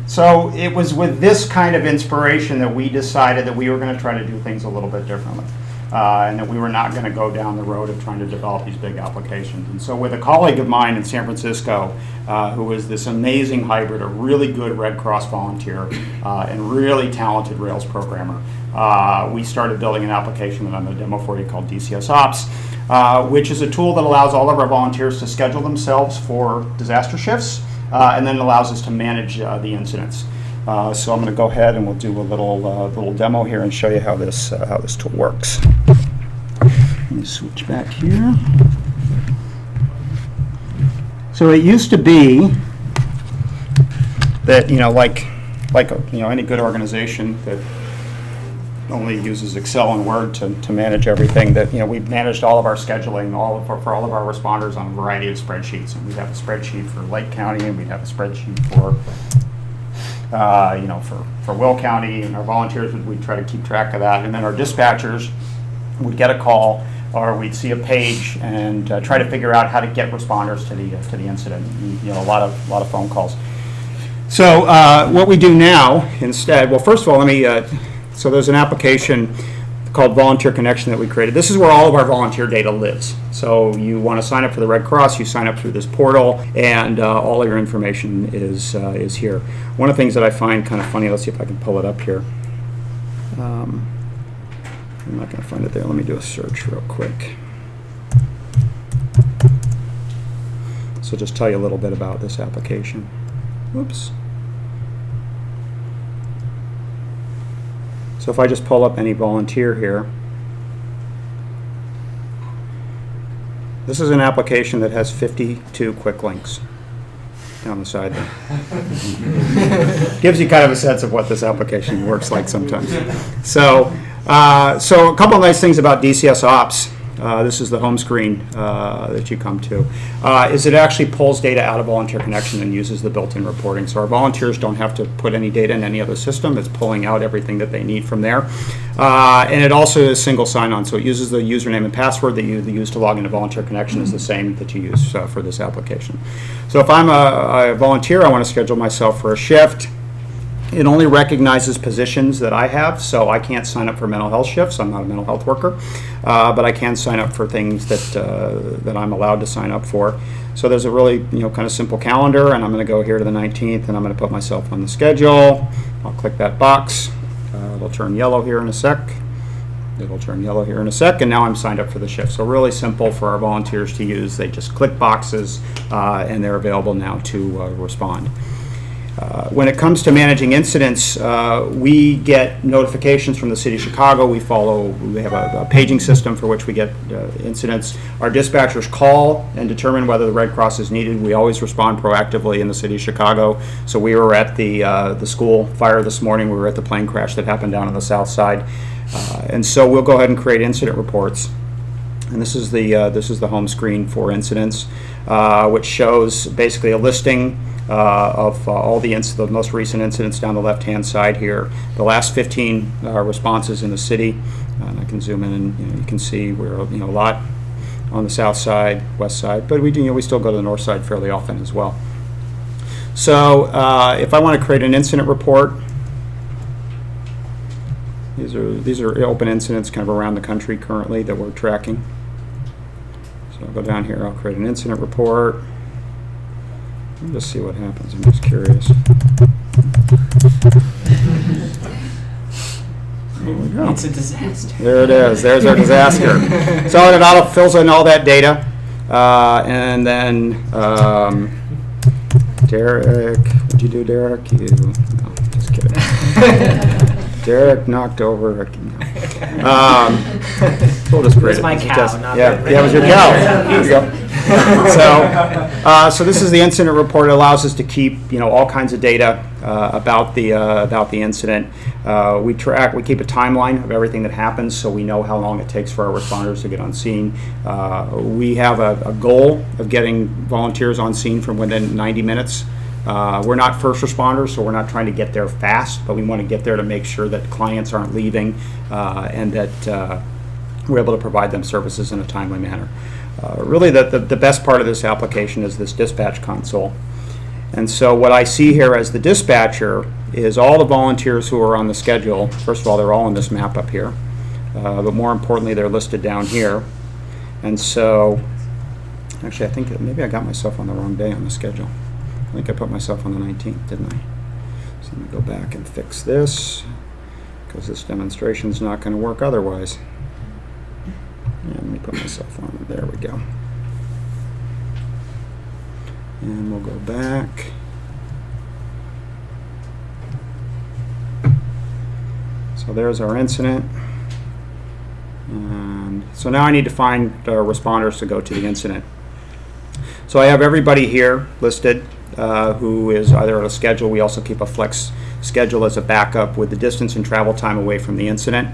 So it was with this kind of inspiration that we decided that we were going to try to do things a little bit differently, and that we were not going to go down the road of trying to develop these big applications. And so with a colleague of mine in San Francisco, who was this amazing hybrid, a really good Red Cross volunteer, and really talented Rails programmer, we started building an application that I'm going to demo for you called DCSOps, which is a tool that allows all of our volunteers to schedule themselves for disaster shifts, and then it allows us to manage the incidents. So I'm going to go ahead and we'll do a little demo here and show you how this tool works. Let me switch back here. So it used to be that like any good organization that only uses Excel and Word to manage everything, that we managed all of our scheduling for all of our responders on a variety of spreadsheets. And we'd have a spreadsheet for Lake County, and we'd have a spreadsheet for Will County, and our volunteers we'd try to keep track of that. And then our dispatchers would get a call, or we'd see a page and try to figure out how to get responders to the incident. And, a lot of phone calls. So what we do now instead, well, first of all, let me. So there's an application called Volunteer Connection that we created. This is where all of our volunteer data lives. So you want to sign up for the Red Cross, you sign up through this portal, and all of your information is here. One of the things that I find kind of funny, let's see if I can pull it up here. I'm not going to find it there. Let me do a search real quick. So just tell you a little bit about this application. Whoops. So if I just pull up any volunteer here, this is an application that has 52 quick links down the side there. Gives you kind of a sense of what this application works like sometimes. So a couple of nice things about DCSOps. This is the home screen that you come to, is it actually pulls data out of Volunteer Connection and uses the built-in reporting. So our volunteers don't have to put any data in any other system. It's pulling out everything that they need from there. And it also is single sign-on, so it uses the username and password that you use to log into Volunteer Connection is the same that you use for this application. So if I'm a volunteer, I want to schedule myself for a shift. It only recognizes positions that I have, so I can't sign up for mental health shifts. I'm not a mental health worker, but I can sign up for things that I'm allowed to sign up for. So there's a really kind of simple calendar, and I'm going to go here to the 19th, and I'm going to put myself on the schedule. I'll click that box. It'll turn yellow here in a sec. It'll turn yellow here in a sec, and now I'm signed up for the shift. So really simple for our volunteers to use. They just click boxes, and they're available now to respond. When it comes to managing incidents, we get notifications from the City of Chicago. We have a paging system for which we get incidents. Our dispatchers call and determine whether the Red Cross is needed. We always respond proactively in the City of Chicago. So we were at the school fire this morning. We were at the plane crash that happened down on the south side. And so we'll go ahead and create incident reports. And this is the home screen for incidents, which shows basically a listing of all the most recent incidents down the left-hand side here. The last 15 responses in the city. And I can zoom in, and you can see we're a lot on the south side, west side, but we still go to the north side fairly often as well. So if I want to create an incident report, these are open incidents kind of around the country currently that we're tracking. So I'll go down here. I'll create an incident report. Let's just see what happens. I'm just curious. There we go. It's a disaster. There it is. There's our disaster. So it auto fills in all that data, and then Derek, what'd you do, Derek? No, just kidding. Derek knocked over. We'll just create It was my cow, not yeah, the- it was your cow. There you go. So this is the incident report. It allows us to keep all kinds of data about the incident. We keep a timeline of everything that happens, so we know how long it takes for our responders to get on scene. We have a goal of getting volunteers on scene from within 90 minutes. We're not first responders, so we're not trying to get there fast, but we want to get there to make sure that clients aren't leaving and that we're able to provide them services in a timely manner. Really, the best part of this application is this dispatch console. And so what I see here as the dispatcher is all the volunteers who are on the schedule. First of all, they're all on this map up here, but more importantly, they're listed down here. And so, actually, I think maybe I got myself on the wrong day on the schedule. I think I put myself on the 19th, didn't I? So let me go back and fix this, because this demonstration's not going to work otherwise. Yeah, let me put myself on. There we go. And we'll go back. So there's our incident. And so now I need to find responders to go to the incident. So I have everybody here listed who is either on a schedule. We also keep a flex schedule as a backup with the distance and travel time away from the incident.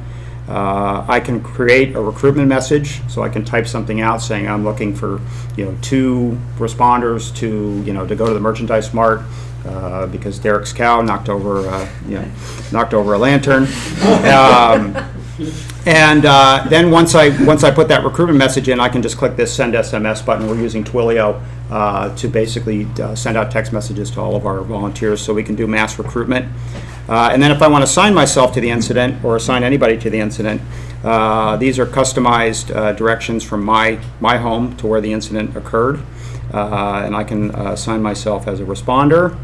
I can create a recruitment message, so I can type something out saying I'm looking for 2 responders to go to the merchandise mart because Derek's cow knocked over a lantern. Then once I put that recruitment message in, I can just click this send SMS button. We're using Twilio to basically send out text messages to all of our volunteers so we can do mass recruitment. And then if I want to assign myself to the incident or assign anybody to the incident, these are customized directions from my home to where the incident occurred. And I can assign myself as a responder.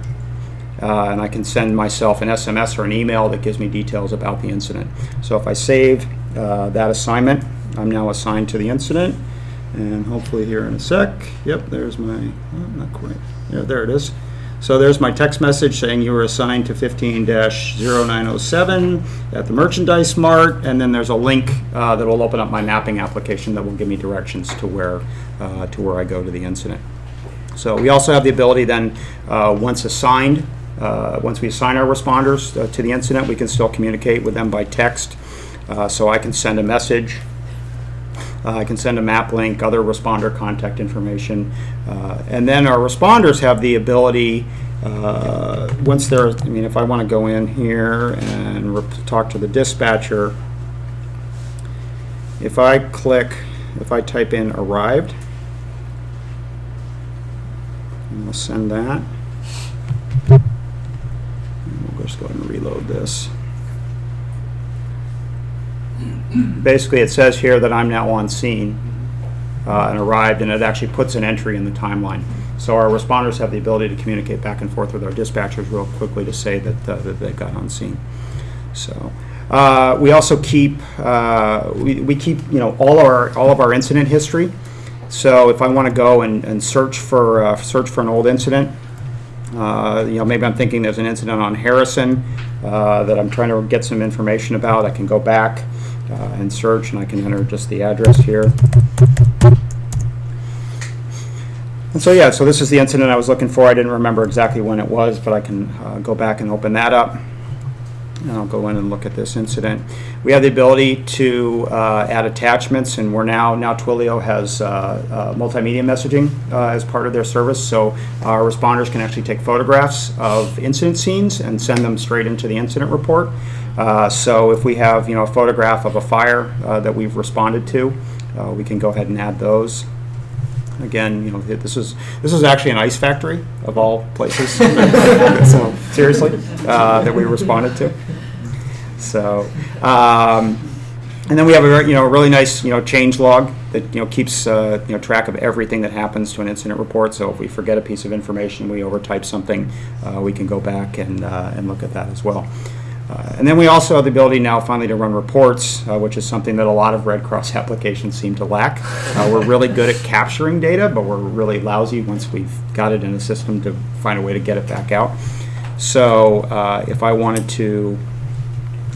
And I can send myself an SMS or an email that gives me details about the incident. So if I save that assignment, I'm now assigned to the incident. And hopefully here in a sec, yep, there's my, not quite, yeah, there it is. So there's my text message saying you were assigned to 15-0907 at the merchandise mart, and then there's a link that will open up my mapping application that will give me directions to where I go to the incident. So we also have the ability then, once we assign our responders to the incident, we can still communicate with them by text. So I can send a message. I can send a map link, other responder contact information. And then our responders have the ability, if I want to go in here and talk to the dispatcher, if I type in arrived, and we'll send that. And we'll just go ahead and reload this. Basically, it says here that I'm now on scene and arrived, and it actually puts an entry in the timeline. So our responders have the ability to communicate back and forth with our dispatchers real quickly to say that they got on scene. So we also keep we keep all of our incident history. So if I want to go and search for an old incident, Maybe I'm thinking there's an incident on Harrison that I'm trying to get some information about. I can go back and search, and I can enter just the address here. And so yeah, so this is the incident I was looking for. I didn't remember exactly when it was, but I can go back and open that up. And I'll go in and look at this incident. We have the ability to add attachments, and now Twilio has multimedia messaging as part of their service. So our responders can actually take photographs of incident scenes and send them straight into the incident report. So if we have a photograph of a fire that we've responded to, we can go ahead and add those. Again, this is actually an ice factory of all places. So seriously, that we responded to. So, and then we have a really nice change log that keeps track of everything that happens to an incident report. So if we forget a piece of information, we overtype something, we can go back and look at that as well. And then we also have the ability now finally to run reports, which is something that a lot of Red Cross applications seem to lack. We're really good at capturing data, but we're really lousy once we've got it in a system to find a way to get it back out. So if I wanted to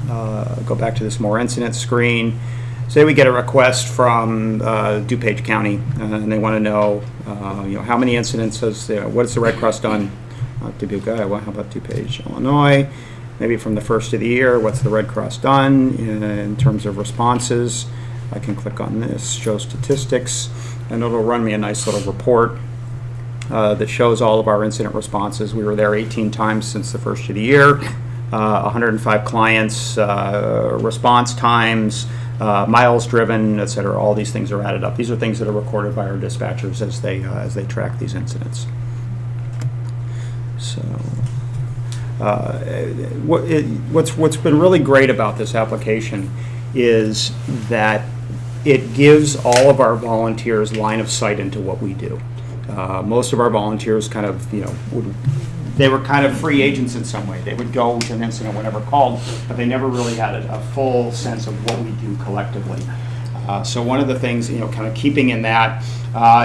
go back to this more incident screen, say we get a request from DuPage County, and they want to know, how many incidents what's the Red Cross done? Dubuque, Iowa, how about DuPage, Illinois? Maybe from the first of the year, what's the Red Cross done in terms of responses? I can click on this, show statistics, and it'll run me a nice little report that shows all of our incident responses. We were there 18 times since the first of the year, 105 clients, response times, miles driven, et cetera. All these things are added up. These are things that are recorded by our dispatchers as they track these incidents. So. What's been really great about this application is that it gives all of our volunteers line of sight into what we do. Most of our volunteers kind of, they were kind of free agents in some way. They would go to an incident whenever called, but they never really had a full sense of what we do collectively. So one of the things, kind of keeping in that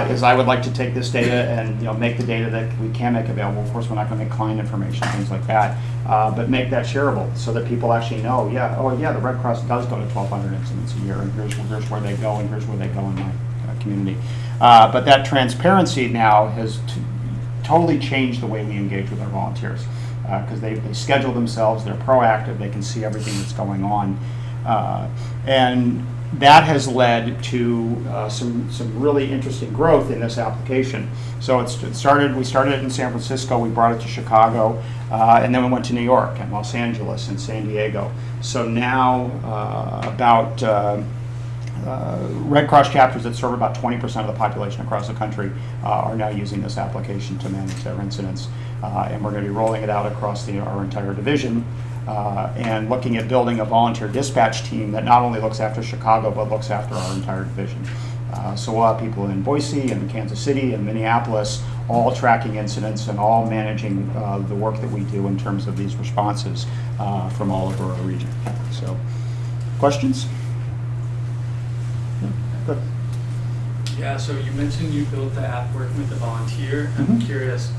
is I would like to take this data and make the data that we can make available. Of course, we're not going to make client information, things like that, but make that shareable so that people actually know, the Red Cross does go to 1,200 incidents a year, and here's where they go, and here's where they go in my community. But that transparency now has totally changed the way we engage with our volunteers because they schedule themselves, they're proactive, they can see everything that's going on, and that has led to some really interesting growth in this application. So we started it in San Francisco, we brought it to Chicago, and then we went to New York and Los Angeles and San Diego. So now about Red Cross chapters that serve about 20% of the population across the country are now using this application to manage their incidents. And we're going to be rolling it out across our entire division. And looking at building a volunteer dispatch team that not only looks after Chicago, but looks after our entire division. So we'll have people in Boise and Kansas City and Minneapolis all tracking incidents and all managing the work that we do in terms of these responses from all over our region. So, questions? Good. Yeah, so you mentioned you built the app working with the volunteer. I'm curious,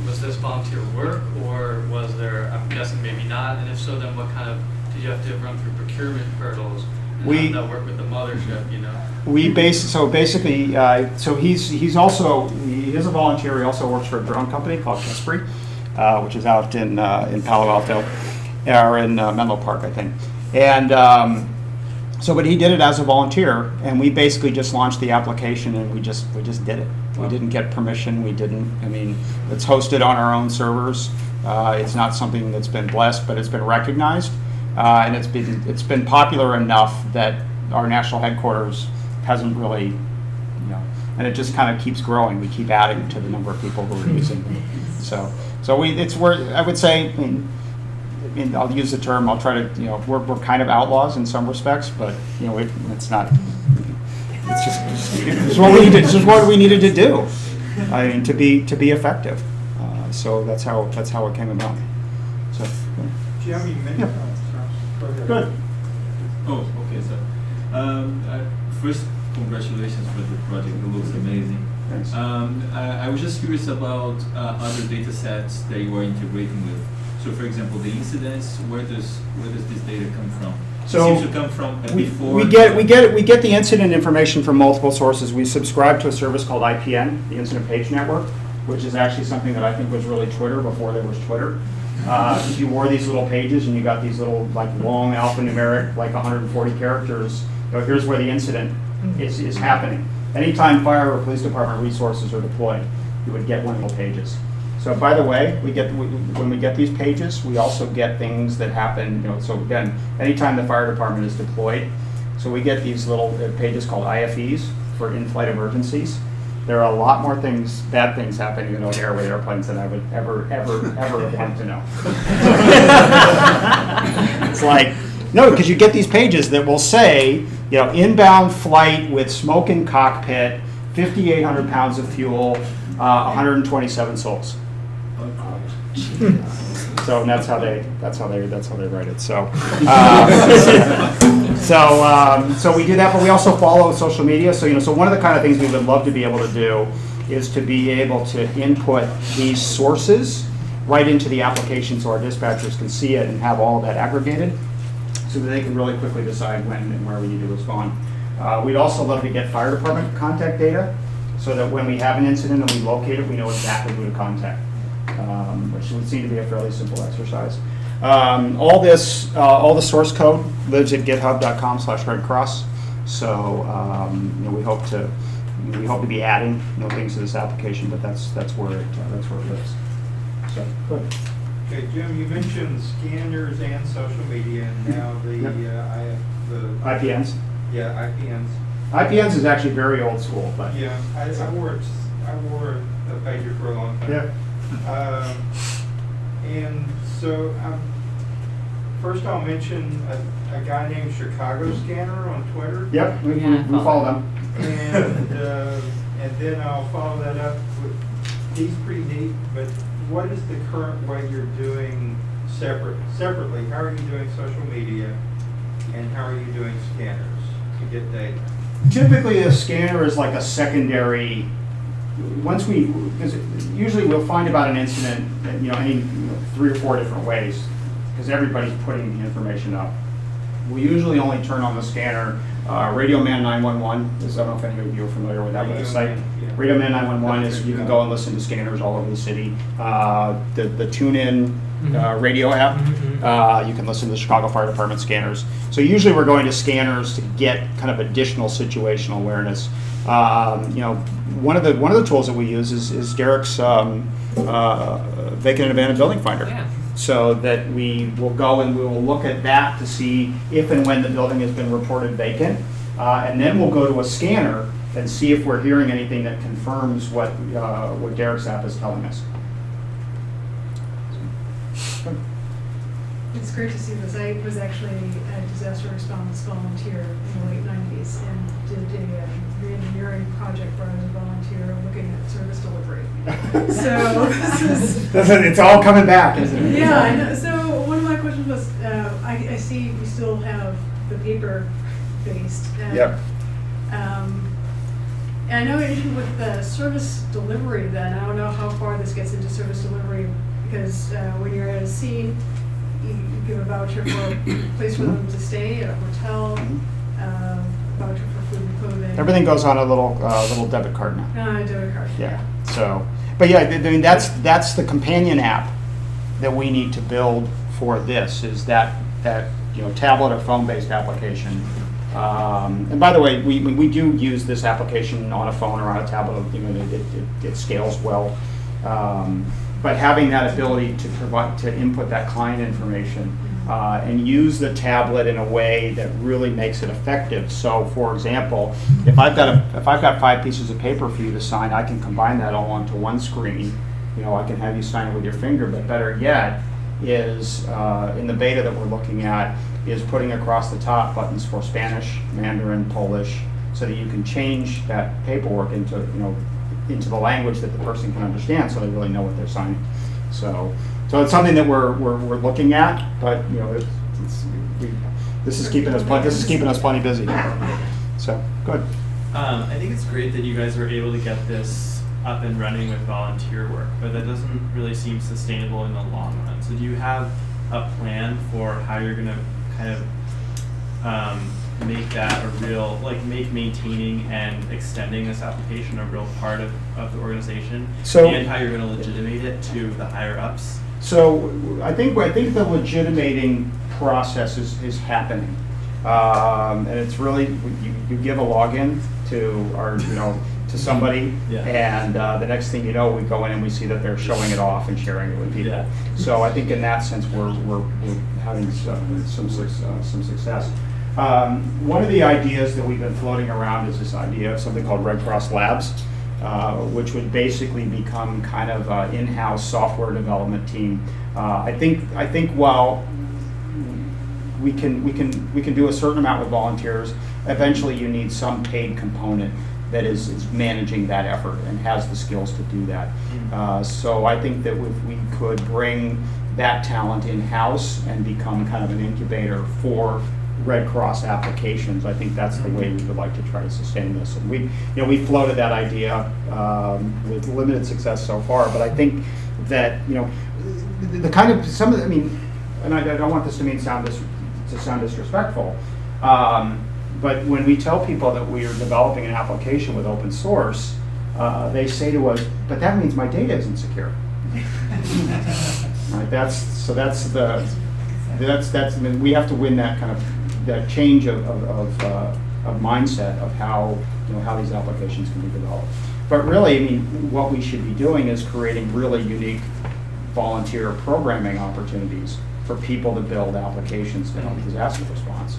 was this volunteer work, or was there, I'm guessing maybe not, and if so, then what kind of, did you have to run through procurement hurdles? And how did that work with the mothership, So he's also, he is a volunteer, he also works for a drone company called Kespri, which is out in Palo Alto, or in Menlo Park, I think. And but he did it as a volunteer, and we basically just launched the application, and we just did it. We didn't get permission. It's hosted on our own servers. It's not something that's been blessed, but it's been recognized, and it's been popular enough that our national headquarters hasn't really, and it just kind of keeps growing. We keep adding to the number of people who are using it. I would say. I'll use the term. I'll try to. We're kind of outlaws in some respects, but it's not. It's what we needed. This is what we needed to do. To be effective. So that's how it came about. So. Do you have any minutes? Yeah. Good. Oh, okay, sir. First, congratulations for the project. It looks amazing. Thanks. I was just curious about other data sets that you are integrating with. So, for example, the incidents, where does this data come from? So it seems to come from before. We get the incident information from multiple sources. We subscribe to a service called IPN, the Incident Page Network, which is actually something that I think was really Twitter before there was Twitter. If you wore these little pages and you got these little like long alphanumeric, like 140 characters, here's where the incident is happening. Anytime fire or police department resources are deployed, you would get one of those pages. So by the way, when we get these pages, we also get things that happen, so again, anytime the fire department is deployed, so we get these little pages called IFEs for in-flight emergencies. There are a lot more things, bad things happening in air with airplanes than I would ever want to know. It's like, no, because you get these pages that will say, inbound flight with smoke in cockpit, 5,800 pounds of fuel, 127 souls. So that's how they write it. So so we do that, but we also follow social media. So one of the kind of things we would love to be able to do is to be able to input these sources right into the application so our dispatchers can see it and have all of that aggregated so that they can really quickly decide when and where we need to respond. We'd also love to get fire department contact data so that when we have an incident and we locate it, we know exactly who to contact, which would seem to be a fairly simple exercise. All the source code lives at github.com/Red Cross. So we hope to be adding things to this application, but that's where it lives. So good. Okay, Jim, you mentioned scanners and social media, and now the IPNs. Yeah, IPNs. IPNs is actually very old school, but yeah, I wore a pager for a long time. Yeah. And so, first I'll mention a guy named Chicago Scanner on Twitter. Yep, we follow them. And then I'll follow that up with, he's pretty neat, but what is the current way you're doing separately? How are you doing social media, and how are you doing scanners to get data? Typically, a scanner is like a secondary. Because usually we'll find about an incident, any 3 or 4 different ways, because everybody's putting the information up. We usually only turn on the scanner. Radio Man 911 is, I don't know if any of you are familiar with that website. Yeah. Radio Man 911 is, you can go and listen to scanners all over the city. The TuneIn radio app, you can listen to the Chicago Fire Department scanners. So usually we're going to scanners to get kind of additional situational awareness. One of the tools that we use is Derek's vacant and abandoned building finder. Yeah. So that we will go and we will look at that to see if and when the building has been reported vacant, and then we'll go to a scanner and see if we're hearing anything that confirms what Derek's app is telling us. It's great to see this. I was actually a disaster response volunteer in the late 90s and did a re-engineering project where I was a volunteer looking at service delivery. So it's all coming back, isn't it? Yeah, I know. So one of my questions was, I see we still have the paper-based. Yep. And I know even with the service delivery then, I don't know how far this gets into service delivery, because when you're at a scene, you give a voucher for a place for them to stay at a hotel, voucher for food and clothing. Everything goes on a little debit card now. Debit card. Yeah. So, but yeah, I mean that's the companion app that we need to build for this, is that tablet or phone-based application. And by the way, we do use this application on a phone or on a tablet. It scales well. But having that ability to input that client information and use the tablet in a way that really makes it effective. So, for example, if I've got 5 pieces of paper for you to sign, I can combine that all onto one screen. I can have you sign it with your finger. But better yet is in the beta that we're looking at is putting across the top buttons for Spanish, Mandarin, Polish, so that you can change that paperwork into the language that the person can understand, so they really know what they're signing. So it's something that we're looking at, but this is keeping us plenty busy. So good. I think it's great that you guys were able to get this up and running with volunteer work, but that doesn't really seem sustainable in the long run. So do you have a plan for how you're going to kind of make that a real, like make maintaining and extending this application a real part of the organization, and how you're going to legitimate it to the higher ups? So I think the legitimating process is happening. And it's really, you give a login to our, to somebody, and the next thing you know, we go in and we see that they're showing it off and sharing it with people. Yeah. So I think in that sense, we're having some success. One of the ideas that we've been floating around is this idea of something called Red Cross Labs, which would basically become kind of an in-house software development team. I think while we can do a certain amount with volunteers, eventually you need some paid component that is managing that effort and has the skills to do that. So I think that if we could bring that talent in-house and become kind of an incubator for Red Cross applications, I think that's the way we would like to try to sustain this. And we floated that idea with limited success so far, but I think that the kind of and I don't want this to sound disrespectful, but when we tell people that we are developing an application with open source, they say to us, "But that means my data isn't secure." Right? We have to win that kind of that change of mindset of how these applications can be developed. But really, what we should be doing is creating really unique volunteer programming opportunities for people to build applications to help disaster response,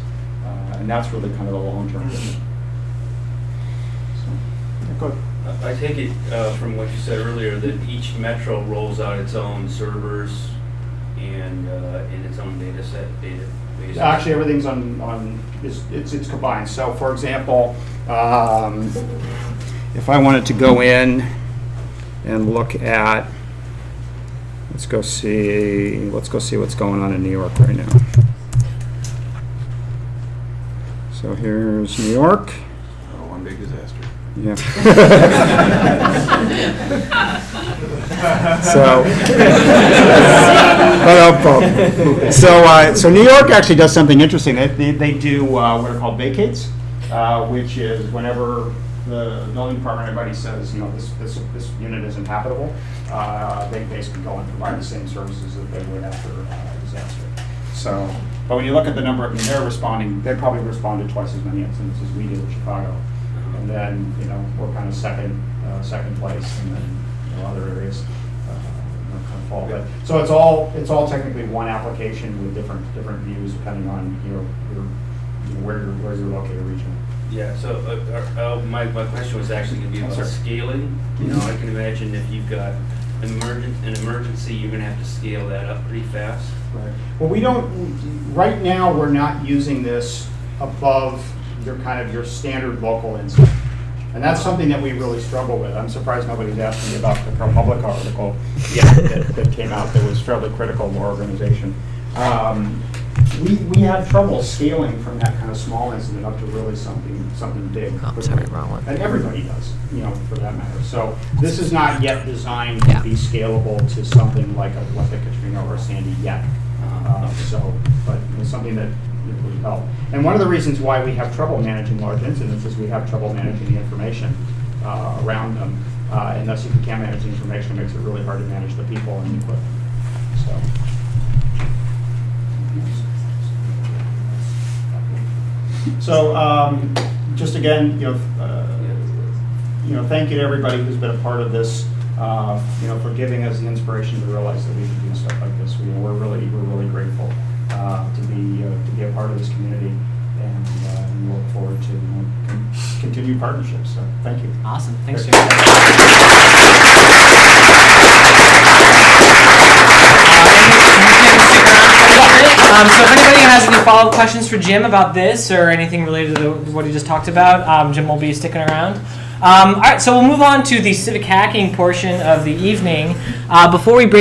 and that's really kind of the long-term vision. Good. I take it from what you said earlier that each metro rolls out its own servers and in its own data set, database. Actually, everything's it's combined. So, for example, if I wanted to go in and look at, let's go see what's going on in New York right now. So here's New York. Oh, one big disaster. Yeah. So New York actually does something interesting. They do what are called vacates, which is whenever the building department, everybody says, this unit isn't habitable, they basically go and provide the same services that they would after a disaster. So, but when you look at the number, they probably responded twice as many incidents as we did in Chicago. And then, we're kind of second place, and then other areas kind of fall. But so it's all technically one application with different views depending on where you're located regionally. Yeah. So my question was actually going to be about scaling. I can imagine if you've got an emergency, you're going to have to scale that up pretty fast. Right. Well, right now we're not using this above your standard local incident. And that's something that we really struggle with. I'm surprised nobody's asked me about the ProPublica article that came out that was fairly critical of our organization. We have trouble scaling from that kind of small incident up to really something big. Oh, sorry, wrong one. And everybody does, for that matter. So this is not yet designed to be scalable to something like a Katrina or a Sandy yet. But it's something that would help. And one of the reasons why we have trouble managing large incidents is we have trouble managing the information around them. And thus, if you can't manage the information, it makes it really hard to manage the people and the equipment. So just again, thank you to everybody who's been a part of this. For giving us the inspiration to realize that we can do stuff like this. We're really grateful to be a part of this community, and we look forward to continued partnerships. So thank you. Awesome. Thanks, Jim. So if anybody has any follow-up questions for Jim about this or anything related to what he just talked about, Jim will be sticking around. All right, so we'll move on to the civic hacking portion of the evening. Before we break